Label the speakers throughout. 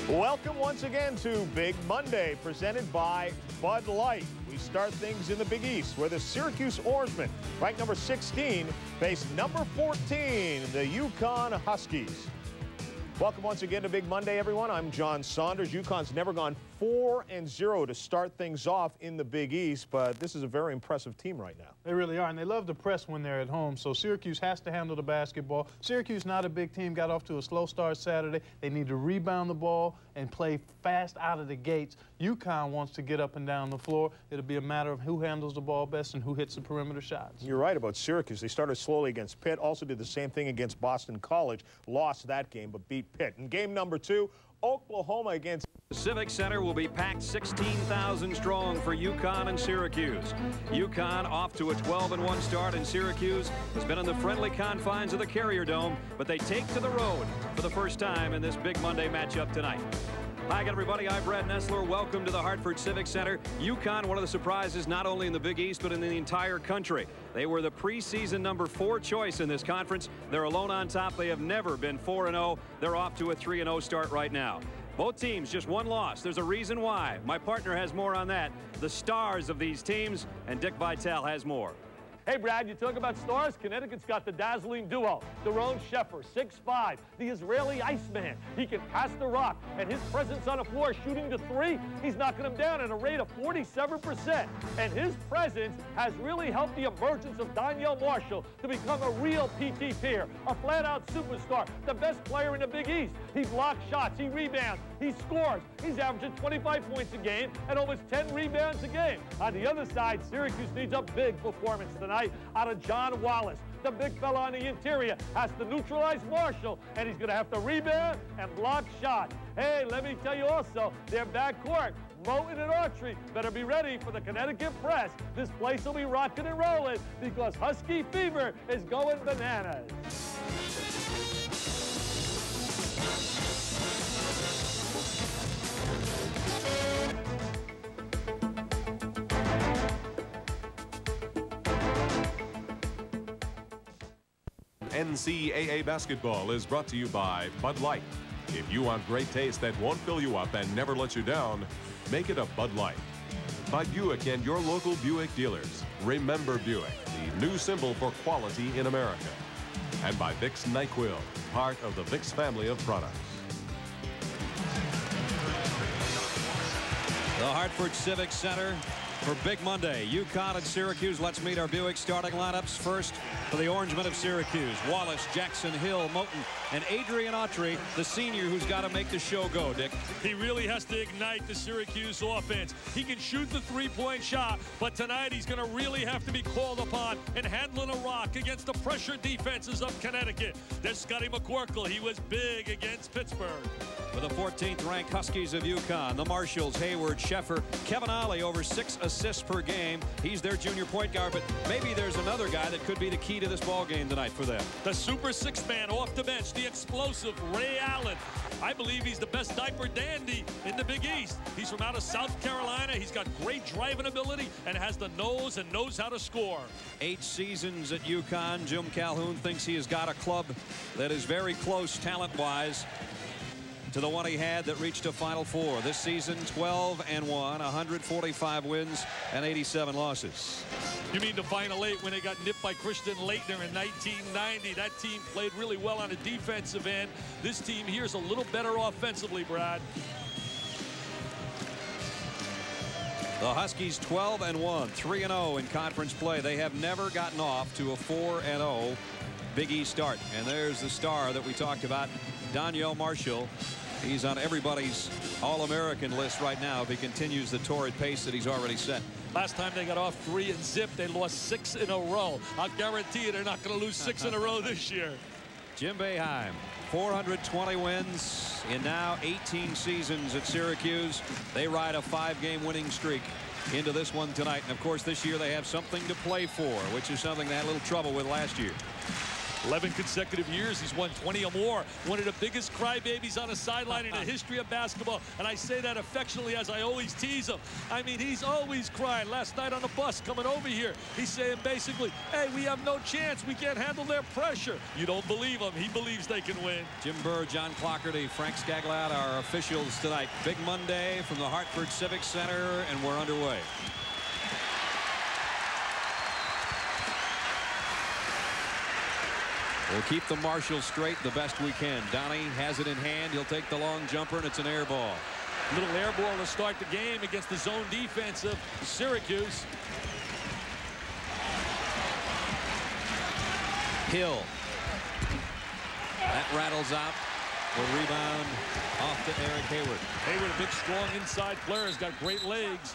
Speaker 1: Welcome once again to Big Monday, presented by Bud Light. We start things in the Big East, where the Syracuse Orangemen, ranked number 16, face number 14, the UConn Huskies. Welcome once again to Big Monday, everyone. I'm John Saunders. UConn's never gone 4-0 to start things off in the Big East, but this is a very impressive team right now.
Speaker 2: They really are, and they love to press when they're at home, so Syracuse has to handle the basketball. Syracuse, not a big team, got off to a slow start Saturday. They need to rebound the ball and play fast out of the gates. UConn wants to get up and down the floor. It'll be a matter of who handles the ball best and who hits the perimeter shots.
Speaker 1: You're right about Syracuse. They started slowly against Pitt, also did the same thing against Boston College, lost that game, but beat Pitt. In game number 2, Oklahoma against
Speaker 3: the Civic Center will be packed 16,000 strong for UConn and Syracuse. UConn off to a 12-1 start, and Syracuse has been in the friendly confines of the Carrier Dome, but they take to the road for the first time in this Big Monday matchup tonight. Hi again, everybody. I'm Brad Nessler. Welcome to the Hartford Civic Center. UConn, one of the surprises not only in the Big East but in the entire country. They were the preseason number 4 choice in this conference. They're alone on top. They have never been 4-0. They're off to a 3-0 start right now. Both teams just one loss. There's a reason why. My partner has more on that. The stars of these teams, and Dick Vitale has more.
Speaker 4: Hey, Brad, you talk about stars? Connecticut's got the dazzling duo. Daron Sheffer, 6'5", the Israeli Iceman. He can pass the rock, and his presence on the floor shooting the 3, he's knocking them down at a rate of 47%. And his presence has really helped the emergence of Danielle Marshall to become a real PT peer, a flat-out superstar, the best player in the Big East. He blocks shots, he rebounds, he scores. He's averaging 25 points a game and almost 10 rebounds a game. On the other side, Syracuse needs a big performance tonight out of John Wallace. The big fella on the interior has to neutralize Marshall, and he's going to have to rebound and block shots. Hey, let me tell you also, their backcourt, Moten and Autry, better be ready for the Connecticut press. This place will be rocking and rolling because Husky fever is going bananas.
Speaker 5: NCAA basketball is brought to you by Bud Light. If you want great taste that won't fill you up and never let you down, make it a Bud Light. By Buick and your local Buick dealers. Remember Buick, the new symbol for quality in America. And by Vicks NyQuil, part of the Vicks family of products.
Speaker 3: The Hartford Civic Center for Big Monday. UConn and Syracuse. Let's meet our Buick starting lineups. First, for the Orangemen of Syracuse, Wallace, Jackson, Hill, Moten, and Adrian Autry, the senior who's got to make the show go, Dick.
Speaker 6: He really has to ignite the Syracuse offense. He can shoot the three-point shot, but tonight he's going to really have to be called upon in handling a rock against the pressure defenses of Connecticut. There's Scotty McCorkle. He was big against Pittsburgh.
Speaker 3: For the 14th-ranked Huskies of UConn, the Marshalls, Hayward, Sheffer, Kevin Ollie over 6 assists per game. He's their junior point guard, but maybe there's another guy that could be the key to this ball game tonight for them.
Speaker 6: The super 6th man off the bench, the explosive Ray Allen. I believe he's the best diaper dandy in the Big East. He's from out of South Carolina. He's got great driving ability and has the nose and knows how to score.
Speaker 3: 8 seasons at UConn. Jim Calhoun thinks he has got a club that is very close talent-wise to the one he had that reached a Final Four. This season, 12-1, 145 wins and 87 losses.
Speaker 6: You mean the Final 8 when they got nipped by Christian Laettner in 1990? That team played really well on the defensive end. This team here is a little better offensively, Brad.
Speaker 3: The Huskies 12-1, 3-0 in conference play. They have never gotten off to a 4-0 Big East start. And there's the star that we talked about, Danielle Marshall. He's on everybody's All-American list right now if he continues the torrid pace that he's already set.
Speaker 6: Last time they got off 3 and zip, they lost 6 in a row. I'll guarantee you they're not going to lose 6 in a row this year.
Speaker 3: Jim Boeheim, 420 wins in now 18 seasons at Syracuse. They ride a 5-game winning streak into this one tonight. And, of course, this year they have something to play for, which is something they had a little trouble with last year.
Speaker 6: 11 consecutive years, he's won 20 or more. One of the biggest crybabies on a sideline in the history of basketball. And I say that affectionately as I always tease him. I mean, he's always crying. Last night on the bus coming over here, he's saying basically, hey, we have no chance. We can't handle their pressure. You don't believe him. He believes they can win.
Speaker 3: Jim Burr, John Clockerty, Frank Skaglad, our officials tonight. Big Monday from the Hartford Civic Center, and we're underway. We'll keep the Marshall straight the best we can. Donnie has it in hand. He'll take the long jumper, and it's an air ball.
Speaker 6: Little air ball to start the game against the zone defense of Syracuse.
Speaker 3: Hill. That rattles out. The rebound off to Eric Hayward.
Speaker 6: Hayward, a big, strong inside player, has got great legs.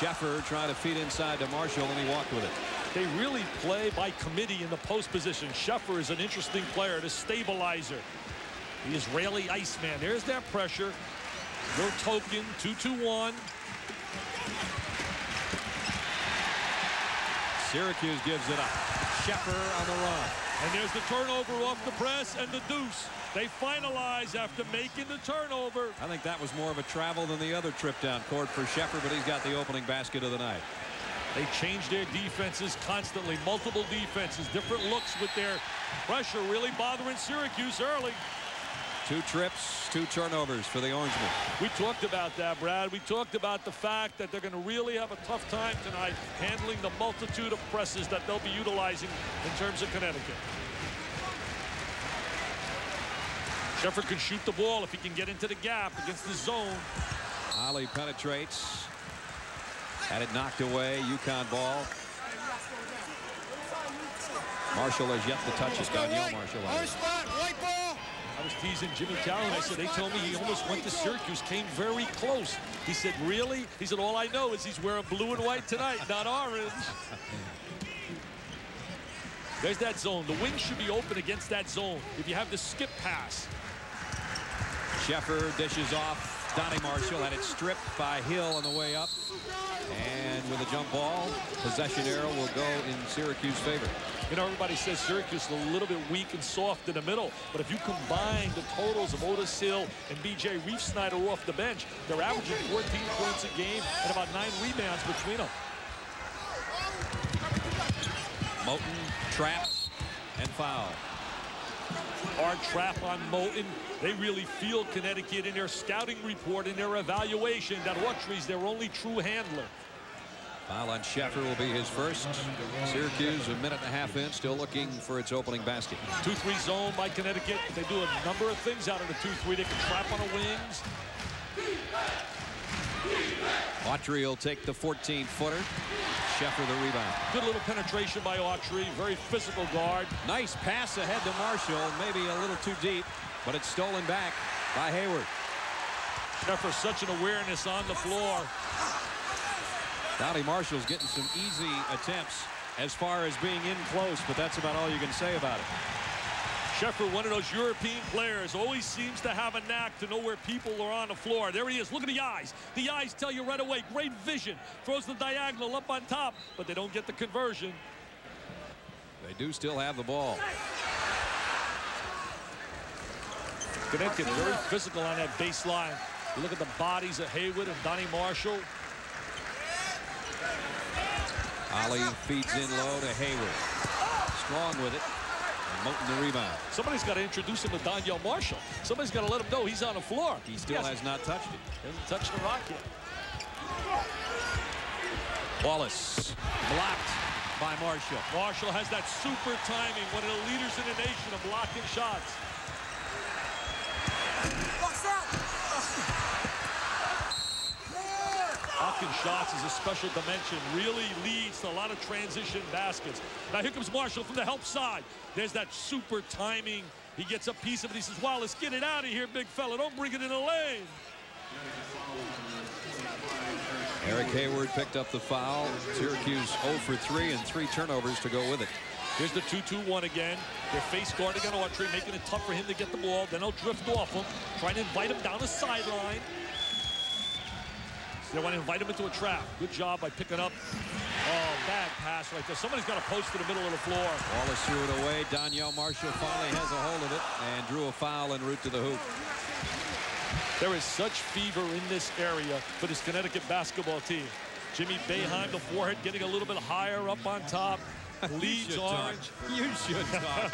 Speaker 3: Sheffer trying to feed inside to Marshall, and he walked with it.
Speaker 6: They really play by committee in the post position. Sheffer is an interesting player, the stabilizer. The Israeli Iceman. There's that pressure. No token, 2-2-1.
Speaker 3: Syracuse gives it up. Sheffer on the run.
Speaker 6: And there's the turnover off the press and the deuce. They finalize after making the turnover.
Speaker 3: I think that was more of a travel than the other trip down court for Sheffer, but he's got the opening basket of the night.
Speaker 6: They change their defenses constantly, multiple defenses, different looks with their pressure really bothering Syracuse early.
Speaker 3: 2 trips, 2 turnovers for the Orangemen.
Speaker 6: We talked about that, Brad. We talked about the fact that they're going to really have a tough time tonight handling the multitude of presses that they'll be utilizing in terms of Connecticut. Sheffer can shoot the ball if he can get into the gap against the zone.
Speaker 3: Ali penetrates. Had it knocked away. UConn ball. Marshall has yet to touch it. Danielle Marshall.
Speaker 6: I was teasing Jimmy Calhoun. I said, they told me he almost went to Syracuse, came very close. He said, really? He said, all I know is he's wearing blue and white tonight, not orange. There's that zone. The wing should be open against that zone if you have the skip pass.
Speaker 3: Sheffer dishes off. Donnie Marshall had it stripped by Hill on the way up. And with a jump ball, possession arrow will go in Syracuse's favor.
Speaker 6: You know, everybody says Syracuse is a little bit weak and soft in the middle. But if you combine the totals of Otis Hill and B.J. Reef-Snyder off the bench, they're averaging 14 points a game and about 9 rebounds between them.
Speaker 3: Moten traps and foul.
Speaker 6: Hard trap on Moten. They really feel Connecticut in their scouting report, in their evaluation, that Autry's their only true handler.
Speaker 3: Foul on Sheffer will be his first. Syracuse a minute and a half in, still looking for its opening basket.
Speaker 6: 2-3 zone by Connecticut. They do a number of things out of the 2-3. They can trap on the wings.
Speaker 3: Autry will take the 14-footer. Sheffer the rebound.
Speaker 6: Good little penetration by Autry. Very physical guard.
Speaker 3: Nice pass ahead to Marshall. Maybe a little too deep, but it's stolen back by Hayward.
Speaker 6: Sheffer, such an awareness on the floor.
Speaker 3: Donnie Marshall's getting some easy attempts as far as being in close, but that's about all you can say about it.
Speaker 6: Sheffer, one of those European players, always seems to have a knack to know where people are on the floor. There he is. Look at the eyes. The eyes tell you right away. Great vision. Throws the diagonal up on top, but they don't get the conversion.
Speaker 3: They do still have the ball.
Speaker 6: Connecticut very physical on that baseline. You look at the bodies of Hayward and Donnie Marshall.
Speaker 3: Ali feeds in low to Hayward. Strong with it. And Moten the rebound.
Speaker 6: Somebody's got to introduce him to Danielle Marshall. Somebody's got to let him know he's on the floor.
Speaker 3: He still has not touched it.
Speaker 6: Hasn't touched the rock yet.
Speaker 3: Wallace blocked by Marshall.
Speaker 6: Marshall has that super timing, one of the leaders in the nation of blocking shots. Blocking shots is a special dimension. Really leads to a lot of transition baskets. Now here comes Marshall from the help side. There's that super timing. He gets a piece of it. He says, Wallace, get it out of here, big fella. Don't bring it in the lane.
Speaker 3: Eric Hayward picked up the foul. Syracuse 0 for 3 and 3 turnovers to go with it.
Speaker 6: Here's the 2-2-1 again. They're face guarding on Autry, making it tough for him to get the ball. Then they'll drift off him, trying to invite him down the sideline. They want to invite him into a trap. Good job by picking up Oh, bad pass right there. Somebody's got to post to the middle of the floor.
Speaker 3: Wallace threw it away. Donyell Marshall finally has a hold of it and drew a foul en route to the hoop.
Speaker 6: There is such fever in this area for this Connecticut basketball team. Jimmy Boeheim, the forehead getting a little bit higher up on top. Leads orange.
Speaker 3: You should talk.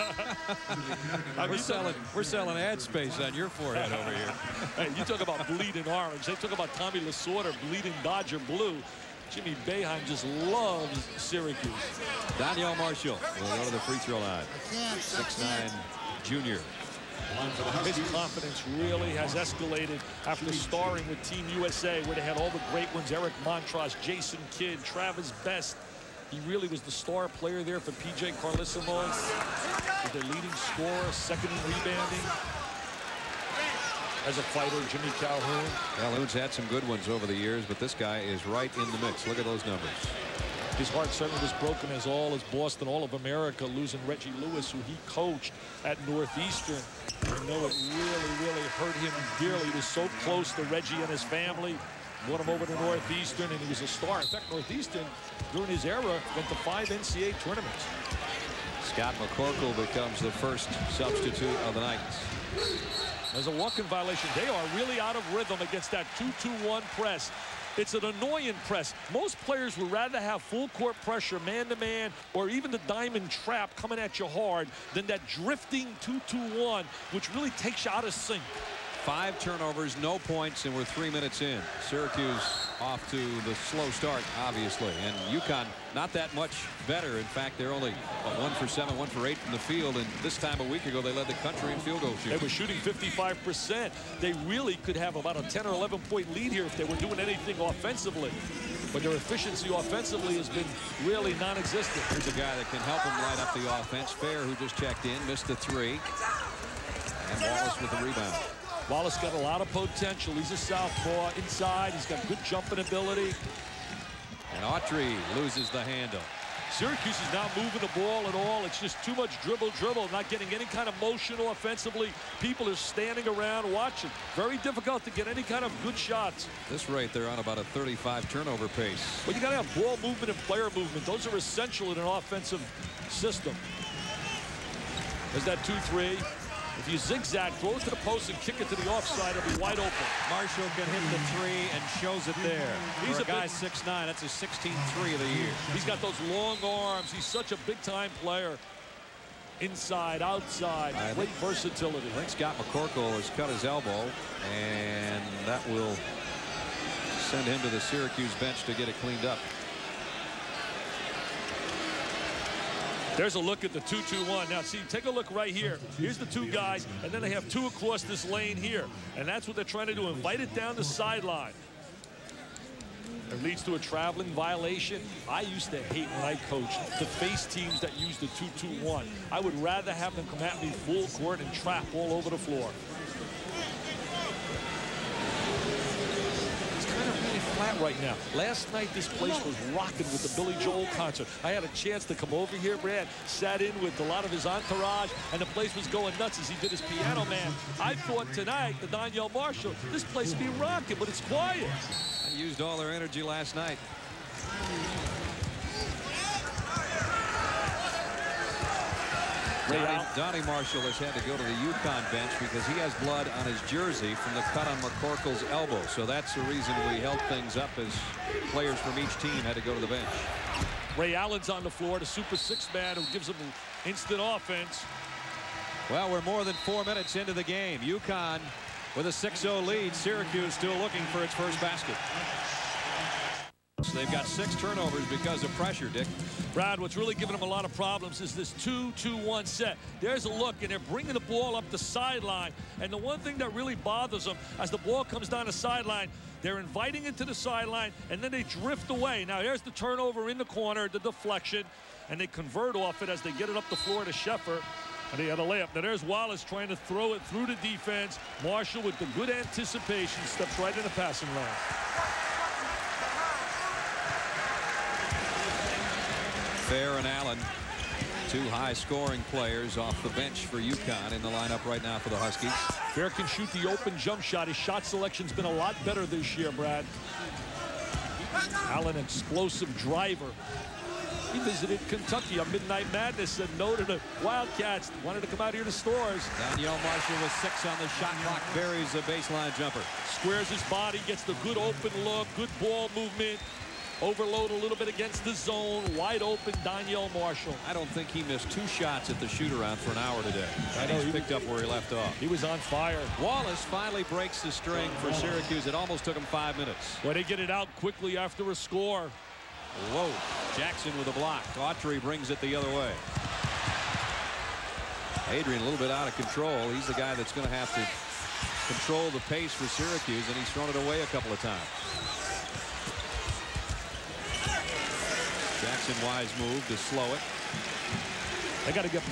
Speaker 3: We're selling ad space on your forehead over here.
Speaker 6: Hey, you talk about bleeding orange. They talk about Tommy Lasorda bleeding Dodger blue. Jimmy Boeheim just loves Syracuse.
Speaker 3: Donyell Marshall will go to the free throw line. 6'9" junior.
Speaker 6: His confidence really has escalated after starring with Team USA, where they had all the great ones: Eric Montross, Jason Kidd, Travis Best. He really was the star player there for P.J. Carlesimo. Was their leading scorer, second in rebounding. As a fighter, Jimmy Calhoun.
Speaker 3: Calhoun's had some good ones over the years, but this guy is right in the mix. Look at those numbers.
Speaker 6: His heart certainly was broken, as all as Boston, all of America, losing Reggie Lewis, who he coached at Northeastern. I know it really hurt him dearly. He was so close to Reggie and his family. Brought him over to Northeastern, and he was a star. In fact, Northeastern, during his era, went to 5 NCAA tournaments.
Speaker 3: Scott McCorkle becomes the first substitute of the night.
Speaker 6: There's a walk-in violation. They are really out of rhythm against that 2-2-1 press. It's an annoying press. Most players would rather have full court pressure, man-to-man, or even the diamond trap coming at you hard than that drifting 2-2-1, which really takes you out of sync.
Speaker 3: 5 turnovers, no points, and we're 3 minutes in. Syracuse off to the slow start, obviously, and UConn not that much better. In fact, they're only 1 for 7, 1 for 8 from the field, and this time a week ago they led the country in field goal shooting.
Speaker 6: They were shooting 55%. They really could have about a 10 or 11 point lead here if they were doing anything offensively. But their efficiency offensively has been really non-existent.
Speaker 3: Here's a guy that can help them light up the offense. Fair, who just checked in, missed the 3. And Wallace with the rebound.
Speaker 6: Wallace got a lot of potential. He's a southpaw inside. He's got good jumping ability.
Speaker 3: And Autry loses the handle.
Speaker 6: Syracuse is not moving the ball at all. It's just too much dribble, not getting any kind of motion offensively. People are standing around watching. Very difficult to get any kind of good shots.
Speaker 3: This rate, they're on about a 35 turnover pace.
Speaker 6: But you got to have ball movement and player movement. Those are essential in an offensive system. There's that 2-3. If you zigzag, throw it to the post and kick it to the offside, it'll be wide open.
Speaker 3: Marshall can hit the 3 and shows it there. He's a guy 6'9". That's his 16th 3 of the year.
Speaker 6: He's got those long arms. He's such a big-time player. Inside, outside, great versatility.
Speaker 3: I think Scott McCorkle has cut his elbow, and that will send him to the Syracuse bench to get it cleaned up.
Speaker 6: There's a look at the 2-2-1. Now, see, take a look right here. Here's the 2 guys, and then they have 2 across this lane here. And that's what they're trying to do, invite it down the sideline. It leads to a traveling violation. I used to hate when I coached to face teams that use the 2-2-1. I would rather have them come at me full court and trap all over the floor. Flat right now. Last night this place was rocking with the Billy Joel concert. I had a chance to come over here, Brad, sat in with a lot of his entourage, and the place was going nuts as he did his Piano Man. I thought tonight, the Donyell Marshall, this place would be rocking, but it's quiet.
Speaker 3: They used all their energy last night. Donnie Marshall has had to go to the UConn bench because he has blood on his jersey from the cut on McCorkle's elbow. So that's the reason we held things up, as players from each team had to go to the bench.
Speaker 6: Ray Allen's on the floor, the Super 6 man who gives them instant offense.
Speaker 3: Well, we're more than 4 minutes into the game. UConn with a 6-0 lead. Syracuse still looking for its first basket. So they've got 6 turnovers because of pressure, Dick.
Speaker 6: Brad, what's really giving them a lot of problems is this 2-2-1 set. There's a look, and they're bringing the ball up the sideline. And the one thing that really bothers them, as the ball comes down the sideline, they're inviting it to the sideline, and then they drift away. Now, here's the turnover in the corner, the deflection, and they convert off it as they get it up the floor to Sheffer. And they had a layup. Now, there's Wallace trying to throw it through the defense. Marshall, with the good anticipation, steps right in the passing lane.
Speaker 3: Fair and Allen, 2 high-scoring players off the bench for UConn in the lineup right now for the Huskies.
Speaker 6: Fair can shoot the open jump shot. His shot selection's been a lot better this year, Brad. Allen, explosive driver. He visited Kentucky on Midnight Madness, said no to the Wildcats. Wanted to come out here to Stores.
Speaker 3: Danielle Marshall with 6 on the shot clock, buries a baseline jumper.
Speaker 6: Squares his body, gets the good open look, good ball movement. Overload a little bit against the zone. Wide open, Danielle Marshall.
Speaker 3: I don't think he missed 2 shots at the shoot-around for an hour today. I know he picked up where he left off.
Speaker 6: He was on fire.
Speaker 3: Wallace finally breaks the string for Syracuse. It almost took him 5 minutes.
Speaker 6: Well, they get it out quickly after a score.
Speaker 3: Whoa. Jackson with a block. Autry brings it the other way. Adrian a little bit out of control. He's the guy that's going to have to control the pace for Syracuse, and he's thrown it away a couple of times. Jackson wise move to slow it.
Speaker 6: They got to get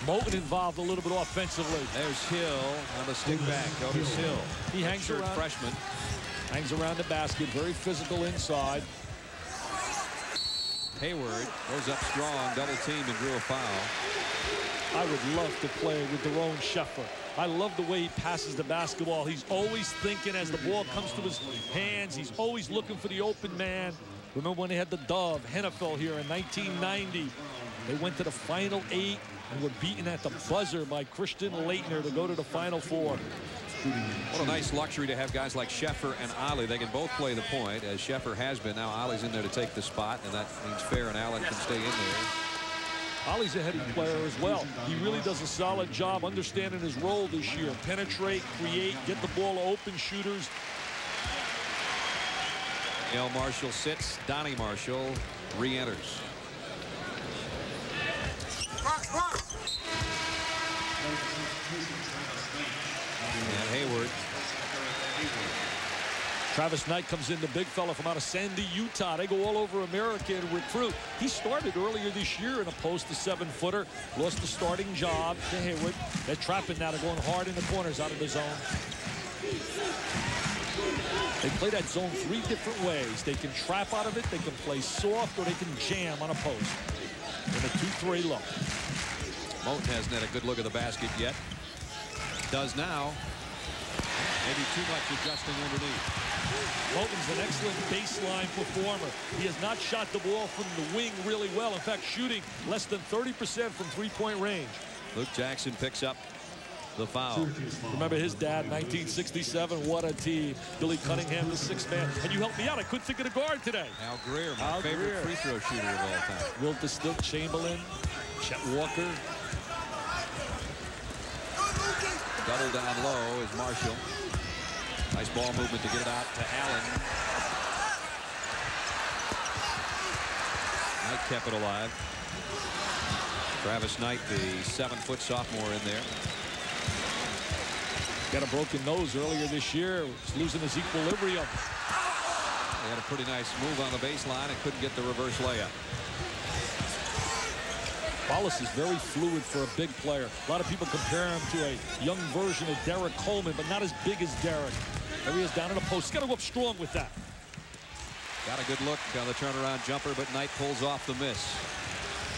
Speaker 6: Moten involved a little bit offensively.
Speaker 3: There's Hill on the stick back. Notice Hill.
Speaker 6: He hangs around.
Speaker 3: Freshman.
Speaker 6: Hangs around the basket. Very physical inside.
Speaker 3: Hayward goes up strong. Double teamed and drew a foul.
Speaker 6: I would love to play with Daron Sheffer. I love the way he passes the basketball. He's always thinking as the ball comes to his hands. He's always looking for the open man. Remember when they had the Dove, Hennefeld here in 1990. They went to the Final 8 and were beaten at the buzzer by Christian Laettner to go to the Final 4.
Speaker 3: What a nice luxury to have guys like Sheffer and Ali. They can both play the point, as Sheffer has been. Now Ali's in there to take the spot, and that means Fair and Allen can stay in there.
Speaker 6: Ali's a heady player as well. He really does a solid job understanding his role this year. Penetrate, create, get the ball to open shooters.
Speaker 3: Danielle Marshall sits. Donnie Marshall re-enters. And Hayward.
Speaker 6: Travis Knight comes in, the big fella from out of Sandy, Utah. They go all over America and recruit. He started earlier this year in a post to 7-footer. Lost the starting job to Hayward. They're trapping now. They're going hard in the corners out of the zone. They play that zone 3 different ways. They can trap out of it, they can play soft, or they can jam on a post. In a 2-3 look.
Speaker 3: Moten hasn't had a good look at the basket yet. Does now. Maybe too much adjusting underneath.
Speaker 6: Moten's an excellent baseline performer. He has not shot the ball from the wing really well. In fact, shooting less than 30% from 3-point range.
Speaker 3: Luke Jackson picks up the foul.
Speaker 6: Remember his dad, 1967. What a team. Billy Cunningham, the 6th man. And you helped me out. I couldn't think of the guard today.
Speaker 3: Al Greer, my favorite free throw shooter of all time.
Speaker 6: Wilta Stilt, Chamberlain, Chet Walker.
Speaker 3: Double down low is Marshall. Nice ball movement to get it out to Allen. Knight kept it alive. Travis Knight, the 7-foot sophomore in there.
Speaker 6: Got a broken nose earlier this year. He's losing his equilibrium.
Speaker 3: They had a pretty nice move on the baseline and couldn't get the reverse layup.
Speaker 6: Wallace is very fluid for a big player. A lot of people compare him to a young version of Derek Coleman, but not as big as Derek. There he is down in the post. He's got to go up strong with that.
Speaker 3: Got a good look on the turnaround jumper, but Knight pulls off the miss.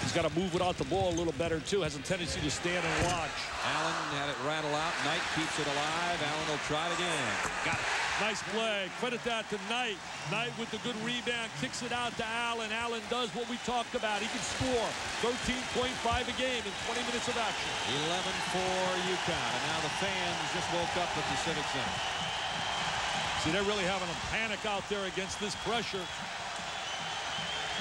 Speaker 6: He's got to move without the ball a little better, too. Has a tendency to stand and watch.
Speaker 3: Allen had it rattle out. Knight keeps it alive. Allen will try it again.
Speaker 6: Got it. Nice play. Credit that to Knight. Knight with the good rebound. Kicks it out to Allen. Allen does what we talked about. He can score 13.5 a game in 20 minutes of action.
Speaker 3: 11 for UConn. And now the fans just woke up at the Civic Center.
Speaker 6: See, they're really having a panic out there against this pressure.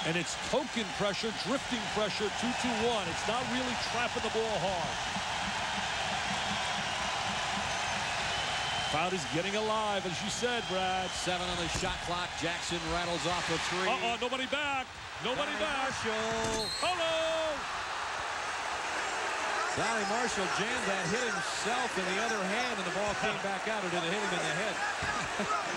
Speaker 6: And it's token pressure, drifting pressure, 2-2-1. It's not really trapping the ball hard. Crowd is getting alive, as you said, Brad.
Speaker 3: 7 on the shot clock. Jackson rattles off a 3.
Speaker 6: Nobody back. Nobody back.
Speaker 3: Marshall.
Speaker 6: Hello.
Speaker 3: Donnie Marshall jammed that, hit himself in the other hand, and the ball came back out, or did it hit him in the head?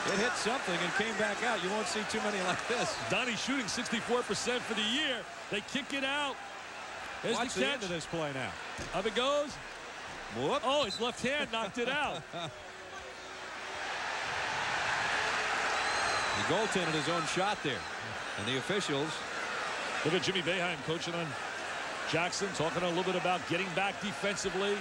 Speaker 3: It hit something and came back out. You won't see too many like this.
Speaker 6: Donnie shooting 64% for the year. They kick it out. There's
Speaker 3: Watch the end of this play now.
Speaker 6: Up it goes.
Speaker 3: Whoop.
Speaker 6: Oh, his left hand knocked it out.
Speaker 3: He goaltended his own shot there. And the officials.
Speaker 6: Look at Jimmy Boeheim coaching on Jackson, talking a little bit about getting back defensively.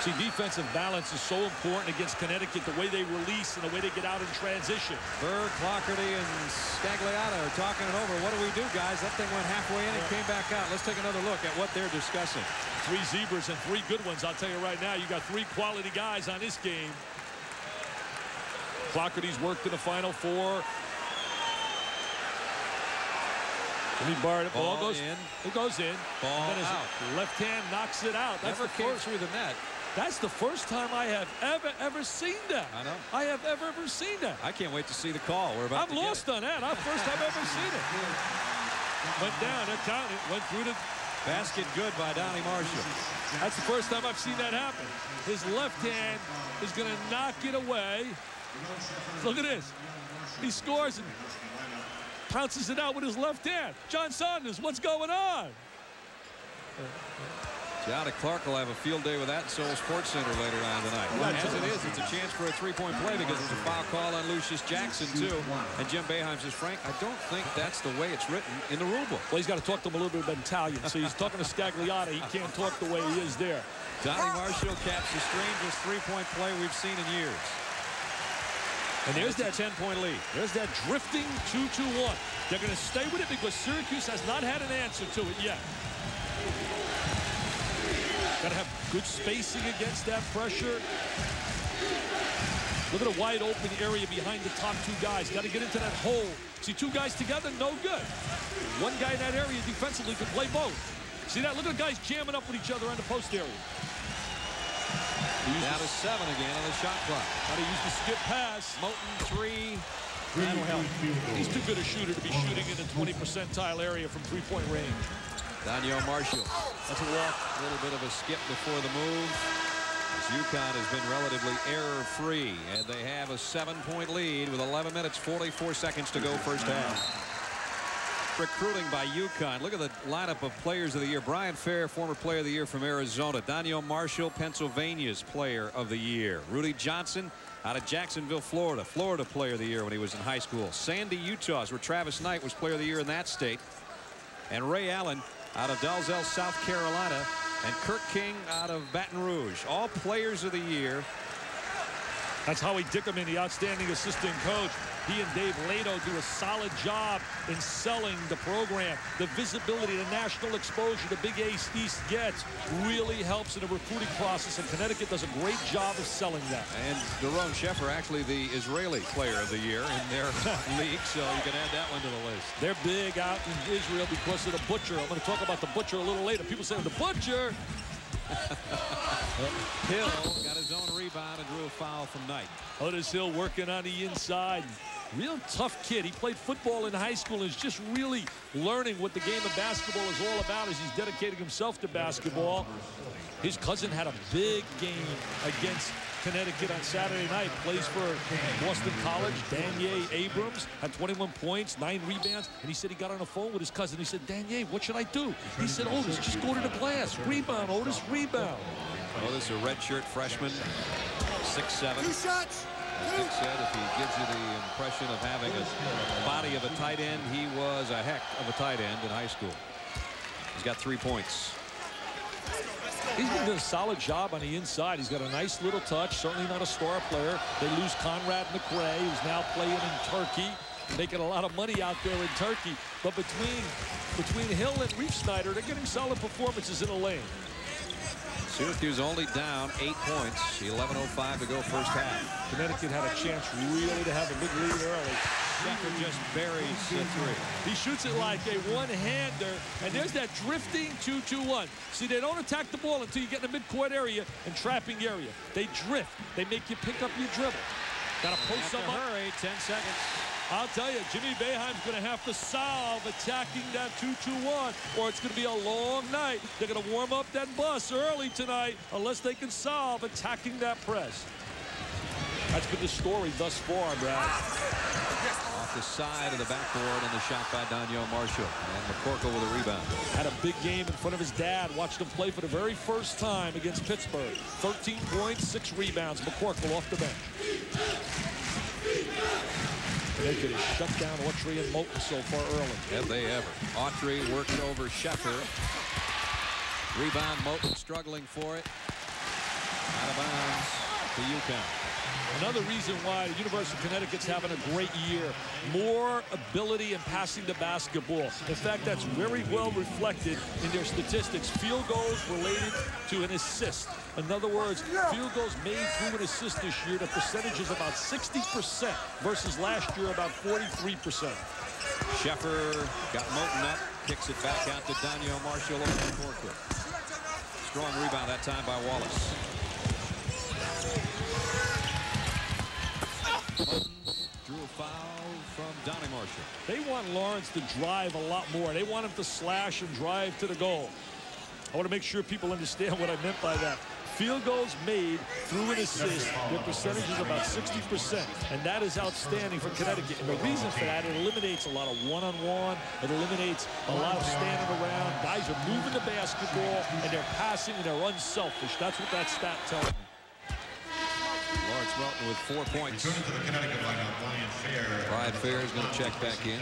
Speaker 6: See, defensive balance is so important against Connecticut, the way they release and the way they get out in transition.
Speaker 3: Berg, Clockerty, and Scagliotta are talking it over. What do we do, guys? That thing went halfway in and came back out. Let's take another look at what they're discussing.
Speaker 6: 3 zebras and 3 good ones. I'll tell you right now, you got 3 quality guys on this game. Clockerty's worked in the Final Four. He barred it. Ball goes in. It goes in.
Speaker 3: Ball
Speaker 6: and then his
Speaker 3: out.
Speaker 6: left hand knocks it out. That's
Speaker 3: Never
Speaker 6: the
Speaker 3: came
Speaker 6: first.
Speaker 3: through the net.
Speaker 6: That's the first time I have ever seen that.
Speaker 3: I know.
Speaker 6: I have ever seen that.
Speaker 3: I can't wait to see the call. We're about
Speaker 6: I'm lost on that. That's the first time I've ever seen it. Went down. It counted. Went through the
Speaker 3: basket. Good by Donnie Marshall.
Speaker 6: That's the first time I've seen that happen. His left hand is going to knock it away. Look at this. He scores and pounces it out with his left hand. John Saunders, what's going on?
Speaker 3: Johnny Clark will have a field day with that in Seoul Sports Center later on tonight. As it is, it's a chance for a 3-point play because there's a foul call on Lucius Jackson, too. And Jim Boeheim says, Frank, I don't think that's the way it's written in the rule book.
Speaker 6: Well, he's got to talk to him a little bit about Italian. So he's talking to Scagliotta. He can't talk the way he is there.
Speaker 3: Donnie Marshall caps the strangest 3-point play we've seen in years.
Speaker 6: And there's that 10-point lead. There's that drifting 2-2-1. They're going to stay with it because Syracuse has not had an answer to it yet. Got to have good spacing against that pressure. Look at a wide open area behind the top 2 guys. Got to get into that hole. See 2 guys together, no good. 1 guy in that area defensively can play both. See that? Look at the guys jamming up with each other on the post area.
Speaker 3: Down to 7 again on the shot clock.
Speaker 6: Got to use the skip pass.
Speaker 3: Moten 3.
Speaker 6: That'll help. He's too good a shooter to be shooting in the 20 percentile area from 3-point range.
Speaker 3: Daniel Marshall.
Speaker 6: That's a walk.
Speaker 3: A little bit of a skip before the move. As UConn has been relatively error-free, and they have a 7-point lead with 11 minutes, 44 seconds to go first half. Recruiting by UConn. Look at the lineup of players of the year. Brian Fair, former player of the year from Arizona. Daniel Marshall, Pennsylvania's player of the year. Rudy Johnson out of Jacksonville, Florida. Florida player of the year when he was in high school. Sandy, Utah's where Travis Knight was player of the year in that state. And Ray Allen out of Dalzell, South Carolina. And Kirk King out of Baton Rouge. All players of the year.
Speaker 6: That's Howie Dickerman, the outstanding assistant coach. He and Dave Lato do a solid job in selling the program. The visibility, the national exposure the Big East gets really helps in the recruiting process, and Connecticut does a great job of selling that.
Speaker 3: And Doron Sheffer, actually the Israeli player of the year in their league, so you can add that one to the list.
Speaker 6: They're big out in Israel because of the Butcher. I'm going to talk about the Butcher a little later. People say the Butcher.
Speaker 3: Hill got his own rebound and drew a foul from Knight.
Speaker 6: Otis Hill working on the inside. Real tough kid. He played football in high school and is just really learning what the game of basketball is all about as he's dedicating himself to basketball. His cousin had a big game against Connecticut on Saturday night. Plays for Boston College. Danier Abrams had 21 points, 9 rebounds. And he said he got on the phone with his cousin. He said, Danier, what should I do? He said, Otis, just go to the glass. Rebound, Otis, rebound.
Speaker 3: Otis, a redshirt freshman, 6'7".
Speaker 7: 2 shots.
Speaker 3: As Dick said, if he gives you the impression of having a body of a tight end, he was a heck of a tight end in high school. He's got 3 points.
Speaker 6: He's been doing a solid job on the inside. He's got a nice little touch, certainly not a star player. They lose Conrad McRae, who's now playing in Turkey, making a lot of money out there in Turkey. But between Hill and Reef Snyder, they're getting solid performances in the lane.
Speaker 3: Syracuse only down 8 points. 11:05 to go first half.
Speaker 6: Connecticut had a chance really to have a big lead early.
Speaker 3: Sheffer just buries the 3.
Speaker 6: He shoots it like a one-hander, and there's that drifting 2-2-1. See, they don't attack the ball until you get in the midcourt area and trapping area. They drift. They make you pick up your dribble. Got to post some up.
Speaker 3: Hurry, 10 seconds.
Speaker 6: I'll tell you, Jimmy Boeheim's going to have to solve attacking that 2-2-1, or it's going to be a long night. They're going to warm up that bus early tonight unless they can solve attacking that press. That's been the story thus far, Brad.
Speaker 3: Off the side of the backboard and the shot by Daniel Marshall. And McCorkle with a rebound.
Speaker 6: Had a big game in front of his dad. Watched him play for the very first time against Pittsburgh. 13 points, 6 rebounds. McCorkle off the bench. Connecticut has shut down Autry and Moten so far early.
Speaker 3: Have they ever? Autry works over Sheffer. Rebound, Moten struggling for it. Out of bounds to UConn.
Speaker 6: Another reason why the University of Connecticut's having a great year. More ability in passing the basketball. In fact, that's very well reflected in their statistics. Field goals related to an assist. In other words, field goals made through an assist this year, the percentage is about 60% versus last year about 43%.
Speaker 3: Sheffer got Moten up, kicks it back out to Daniel Marshall over the forefoot. Strong rebound that time by Wallace. Drew a foul from Donnie Marshall.
Speaker 6: They want Lawrence to drive a lot more. They want him to slash and drive to the goal. I want to make sure people understand what I meant by that. Field goals made through an assist, their percentage is about 60%, and that is outstanding for Connecticut. And the reason for that, it eliminates a lot of one-on-one. It eliminates a lot of standing around. Guys are moving the basketball, and they're passing, and they're unselfish. That's what that stat tells me.
Speaker 3: Lawrence Melton with 4 points. Brian Fair is going to check back in.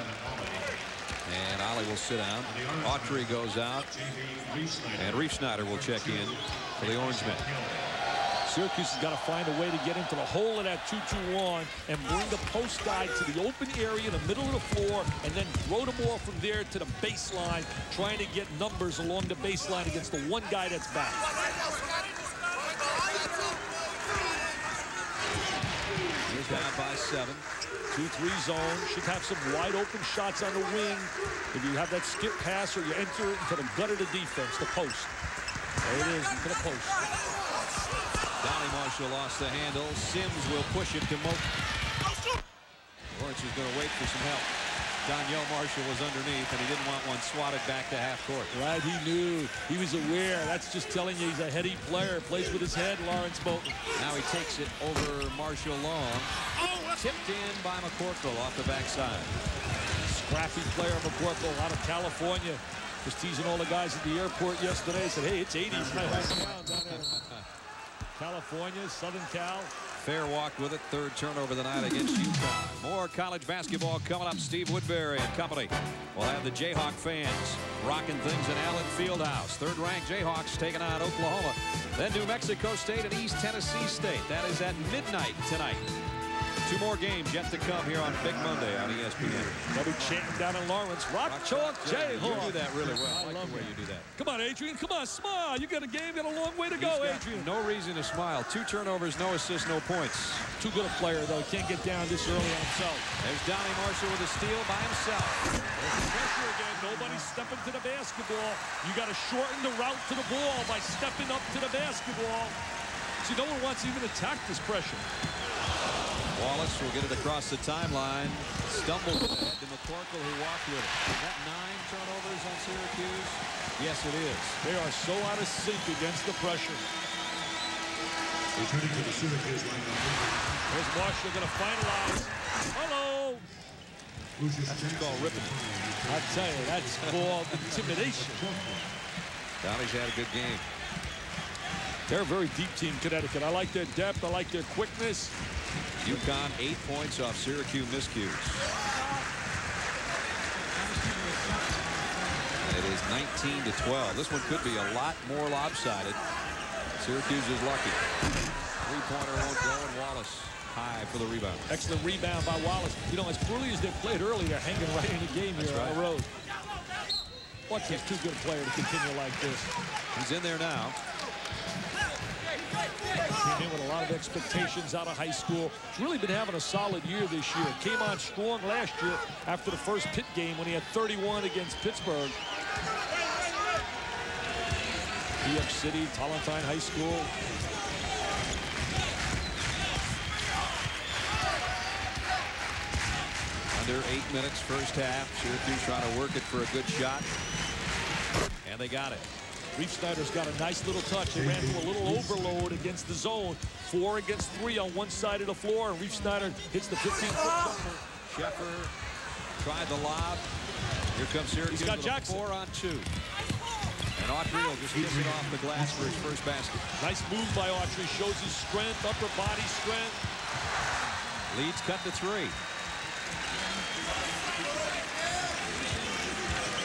Speaker 3: And Ollie will sit down. Autry goes out. And Reef Snyder will check in for the Orangemen.
Speaker 6: Syracuse has got to find a way to get into the hole of that 2-2-1 and bring the post guy to the open area in the middle of the floor and then throw the ball from there to the baseline, trying to get numbers along the baseline against the one guy that's back.
Speaker 3: He's down by 7.
Speaker 6: 2-3 zone. Should have some wide open shots on the wing. If you have that skip pass or you enter it into the gut of the defense, the post. There it is, into the post.
Speaker 3: Donnie Marshall lost the handle. Sims will push it to Moten. Lawrence is going to wait for some help. Danielle Marshall was underneath, and he didn't want one swatted back to half court.
Speaker 6: Right, he knew. He was aware. That's just telling you he's a heady player. Plays with his head, Lawrence Moten.
Speaker 3: Now he takes it over Marshall Long. Tipped in by McCorkle off the backside.
Speaker 6: Scrappy player, McCorkle, out of California. Was teasing all the guys at the airport yesterday. Said, hey, it's 80s my hometown down there. California, Southern Cal.
Speaker 3: Fair walked with it. Third turnover of the night against UConn. More college basketball coming up. Steve Woodbury and company will have the Jayhawk fans rocking things in Allen Fieldhouse. Third-ranked Jayhawks taking on Oklahoma. Then New Mexico State and East Tennessee State. That is at midnight tonight. 2 more games yet to come here on Big Monday on ESPN.
Speaker 6: They'll be chanting down in Lawrence. Rock Chalk Jayhawk.
Speaker 3: You do that really well. I love the way you do that.
Speaker 6: Come on, Adrian. Come on, smile. You got a game. Got a long way to go, Adrian.
Speaker 3: No reason to smile. 2 turnovers, no assists, no points.
Speaker 6: Too good a player, though. Can't get down this early on himself.
Speaker 3: There's Donnie Marshall with a steal by himself.
Speaker 6: There's the pressure again. Nobody's stepping to the basketball. You got to shorten the route to the ball by stepping up to the basketball. See, no one wants to even attack this pressure.
Speaker 3: Wallace will get it across the timeline. Stumbled ahead to McCorkle, who walked with it. Is that 9 turnovers on Syracuse? Yes, it is.
Speaker 6: They are so out of sync against the pressure.
Speaker 7: Returning to the Syracuse lineup.
Speaker 6: There's Marshall going to finalize. Hello.
Speaker 3: That's called ripping.
Speaker 6: I tell you, that's called intimidation.
Speaker 3: Donnie's had a good game.
Speaker 6: They're a very deep team, Connecticut. I like their depth. I like their quickness.
Speaker 3: UConn 8 points off Syracuse miscues. It is 19-12. This one could be a lot more lopsided. Syracuse is lucky. 3-pointer won't go, and Wallace high for the rebound.
Speaker 6: Excellent rebound by Wallace. You know, as poorly as they played earlier, they're hanging right in the game here on the road. Watson's too good a player to continue like this.
Speaker 3: He's in there now.
Speaker 6: Came in with a lot of expectations out of high school. He's really been having a solid year this year. Came on strong last year after the first Pitt game when he had 31 against Pittsburgh. New York City, Talentine High School.
Speaker 3: Under 8 minutes first half. Syracuse trying to work it for a good shot. And they got it.
Speaker 6: Reef Snyder's got a nice little touch. They ran to a little overload against the zone. 4 against 3 on one side of the floor. And Reef Snyder hits the 15-foot jumper.
Speaker 3: Sheffer tried the lob. Here comes Syracuse with a 4-on-2. And Autry will just kiss it off the glass for his first basket.
Speaker 6: Nice move by Autry. Shows his strength, upper body strength.
Speaker 3: Leeds cut to 3.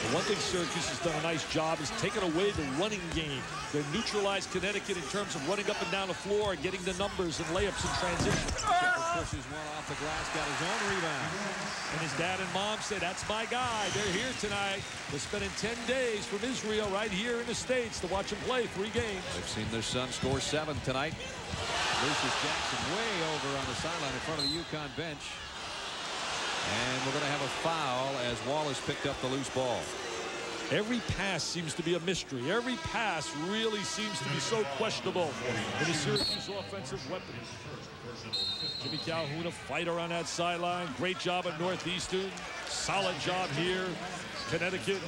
Speaker 6: The one thing Syracuse has done a nice job is taking away the running game. They're neutralized Connecticut in terms of running up and down the floor and getting the numbers and layups in transition.
Speaker 3: Pushes one off the glass, got his own rebound.
Speaker 6: And his dad and mom say, that's my guy. They're here tonight. They're spending 10 days from Israel right here in the States to watch him play 3 games.
Speaker 3: They've seen their son score 7 tonight. Lucius Jackson way over on the sideline in front of the UConn bench. And we're going to have a foul as Wallace picked up the loose ball.
Speaker 6: Every pass seems to be a mystery. Every pass really seems to be so questionable in the Syracuse offensive weapons. Jimmy Calhoun, a fighter on that sideline. Great job at Northeastern. Solid job here, Connecticut.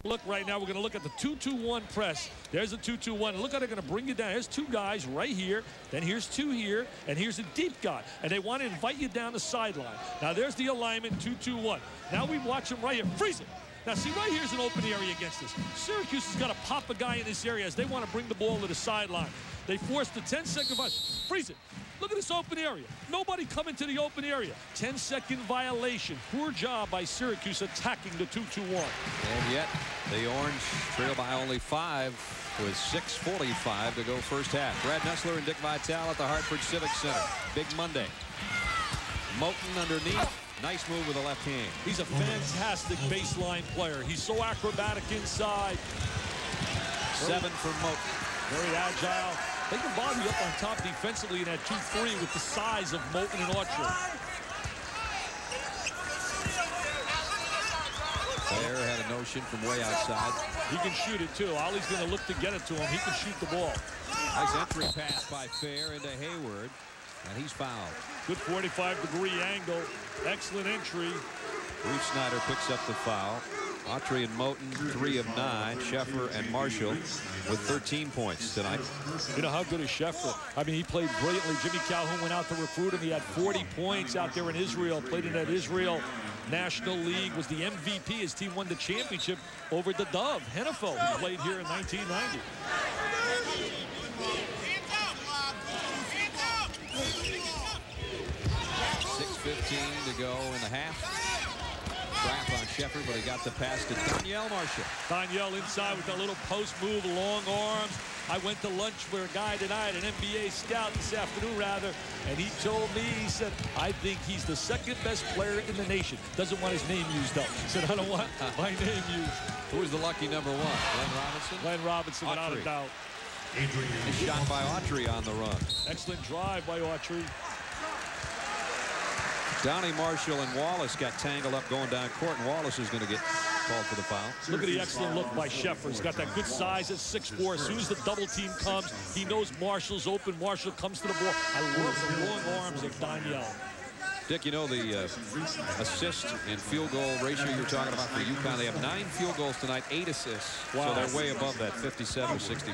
Speaker 6: Look, right now we're going to look at the 2-2-1 press. There's a 2-2-1. Look how they're going to bring you down. There's 2 guys right here. Then here's 2 here. And here's a deep guy. And they want to invite you down the sideline. Now there's the alignment, 2-2-1. Now we watch him right here. Freeze it. Now see, right here's an open area against us. Syracuse has got to pop a guy in this area as they want to bring the ball to the sideline. They forced the 10-second violation. Freeze it. Look at this open area. Nobody coming to the open area. 10-second violation. Poor job by Syracuse attacking the 2-2-1.
Speaker 3: And yet the Orange trail by only 5 with 6:45 to go first half. Brad Nessler and Dick Vitale at the Hartford Civic Center. Big Monday. Moten underneath. Nice move with the left hand.
Speaker 6: He's a fantastic baseline player. He's so acrobatic inside.
Speaker 3: 7 for Moten.
Speaker 6: Very agile. They can bother you up on top defensively in that 2-3 with the size of Moten and Autry.
Speaker 3: Fair had a notion from way outside.
Speaker 6: He can shoot it too. Ollie's going to look to get it to him. He can shoot the ball.
Speaker 3: Nice entry pass by Fair into Hayward. And he's fouled.
Speaker 6: Good 45-degree angle. Excellent entry.
Speaker 3: Reeve Snyder picks up the foul. Autry and Moten, 3 of 9. Sheffer and Marshall with 13 points tonight.
Speaker 6: You know, how good is Sheffer? I mean, he played brilliantly. Jimmy Calhoun went out to recruit him. He had 40 points out there in Israel. Played in that Israel National League. Was the MVP. His team won the championship over the Dove, Hennefeld, who played here in 1990.
Speaker 3: 6:15 to go in the half. Trap on Sheffer, but he got the pass to Danielle Marshall.
Speaker 6: Danielle inside with that little post move, long arms. I went to lunch with a guy tonight, an NBA scout this afternoon, rather, and he told me, he said, I think he's the 2nd best player in the nation. Doesn't want his name used up. He said, I don't want my name used.
Speaker 3: Who was the lucky number 1? Glenn Robinson?
Speaker 6: Glenn Robinson, without a doubt.
Speaker 3: A shot by Autry on the run.
Speaker 6: Excellent drive by Autry.
Speaker 3: Donnie Marshall and Wallace got tangled up going down court, and Wallace is going to get called for the foul.
Speaker 6: Look at the excellent look by Sheffer. He's got that good size at 6'4". As soon as the double team comes, he knows Marshall's open. Marshall comes to the ball. I love the long arms of Danielle.
Speaker 3: Dick, you know the assist and field goal ratio you're talking about for UConn. They have 9 field goals tonight, 8 assists. Wow. So they're way above that 57 or 60%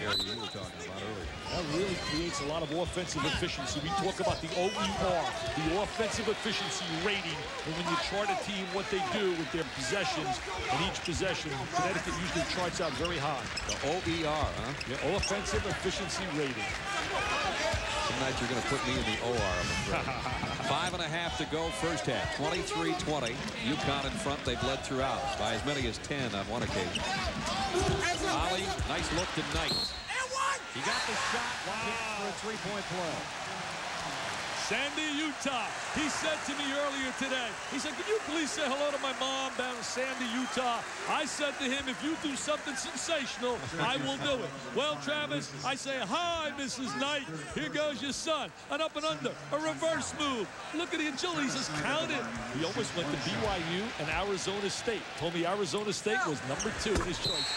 Speaker 3: area you were talking about earlier.
Speaker 6: That really creates a lot of offensive efficiency. We talk about the OER, the offensive efficiency rating. And when you chart a team, what they do with their possessions, in each possession, Connecticut usually charts out very high.
Speaker 3: The OER, huh?
Speaker 6: Yeah, offensive efficiency rating.
Speaker 3: Tonight you're going to put me in the OR, I'm afraid. 5.5 to go first half. 23-20. UConn in front. They bled throughout by as many as 10 on one occasion. Ollie, nice look to Knight. He got the shot. For a 3-point play.
Speaker 6: Sandy, Utah. He said to me earlier today, he said, can you please say hello to my mom down in Sandy, Utah? I said to him, if you do something sensational, I will do it. Well, Travis, I say, hi, Mrs. Knight. Here goes your son. An up and under, a reverse move. Look at the agility. He says, count it. He almost went to BYU and Arizona State. Told me Arizona State was number 2 in his choice.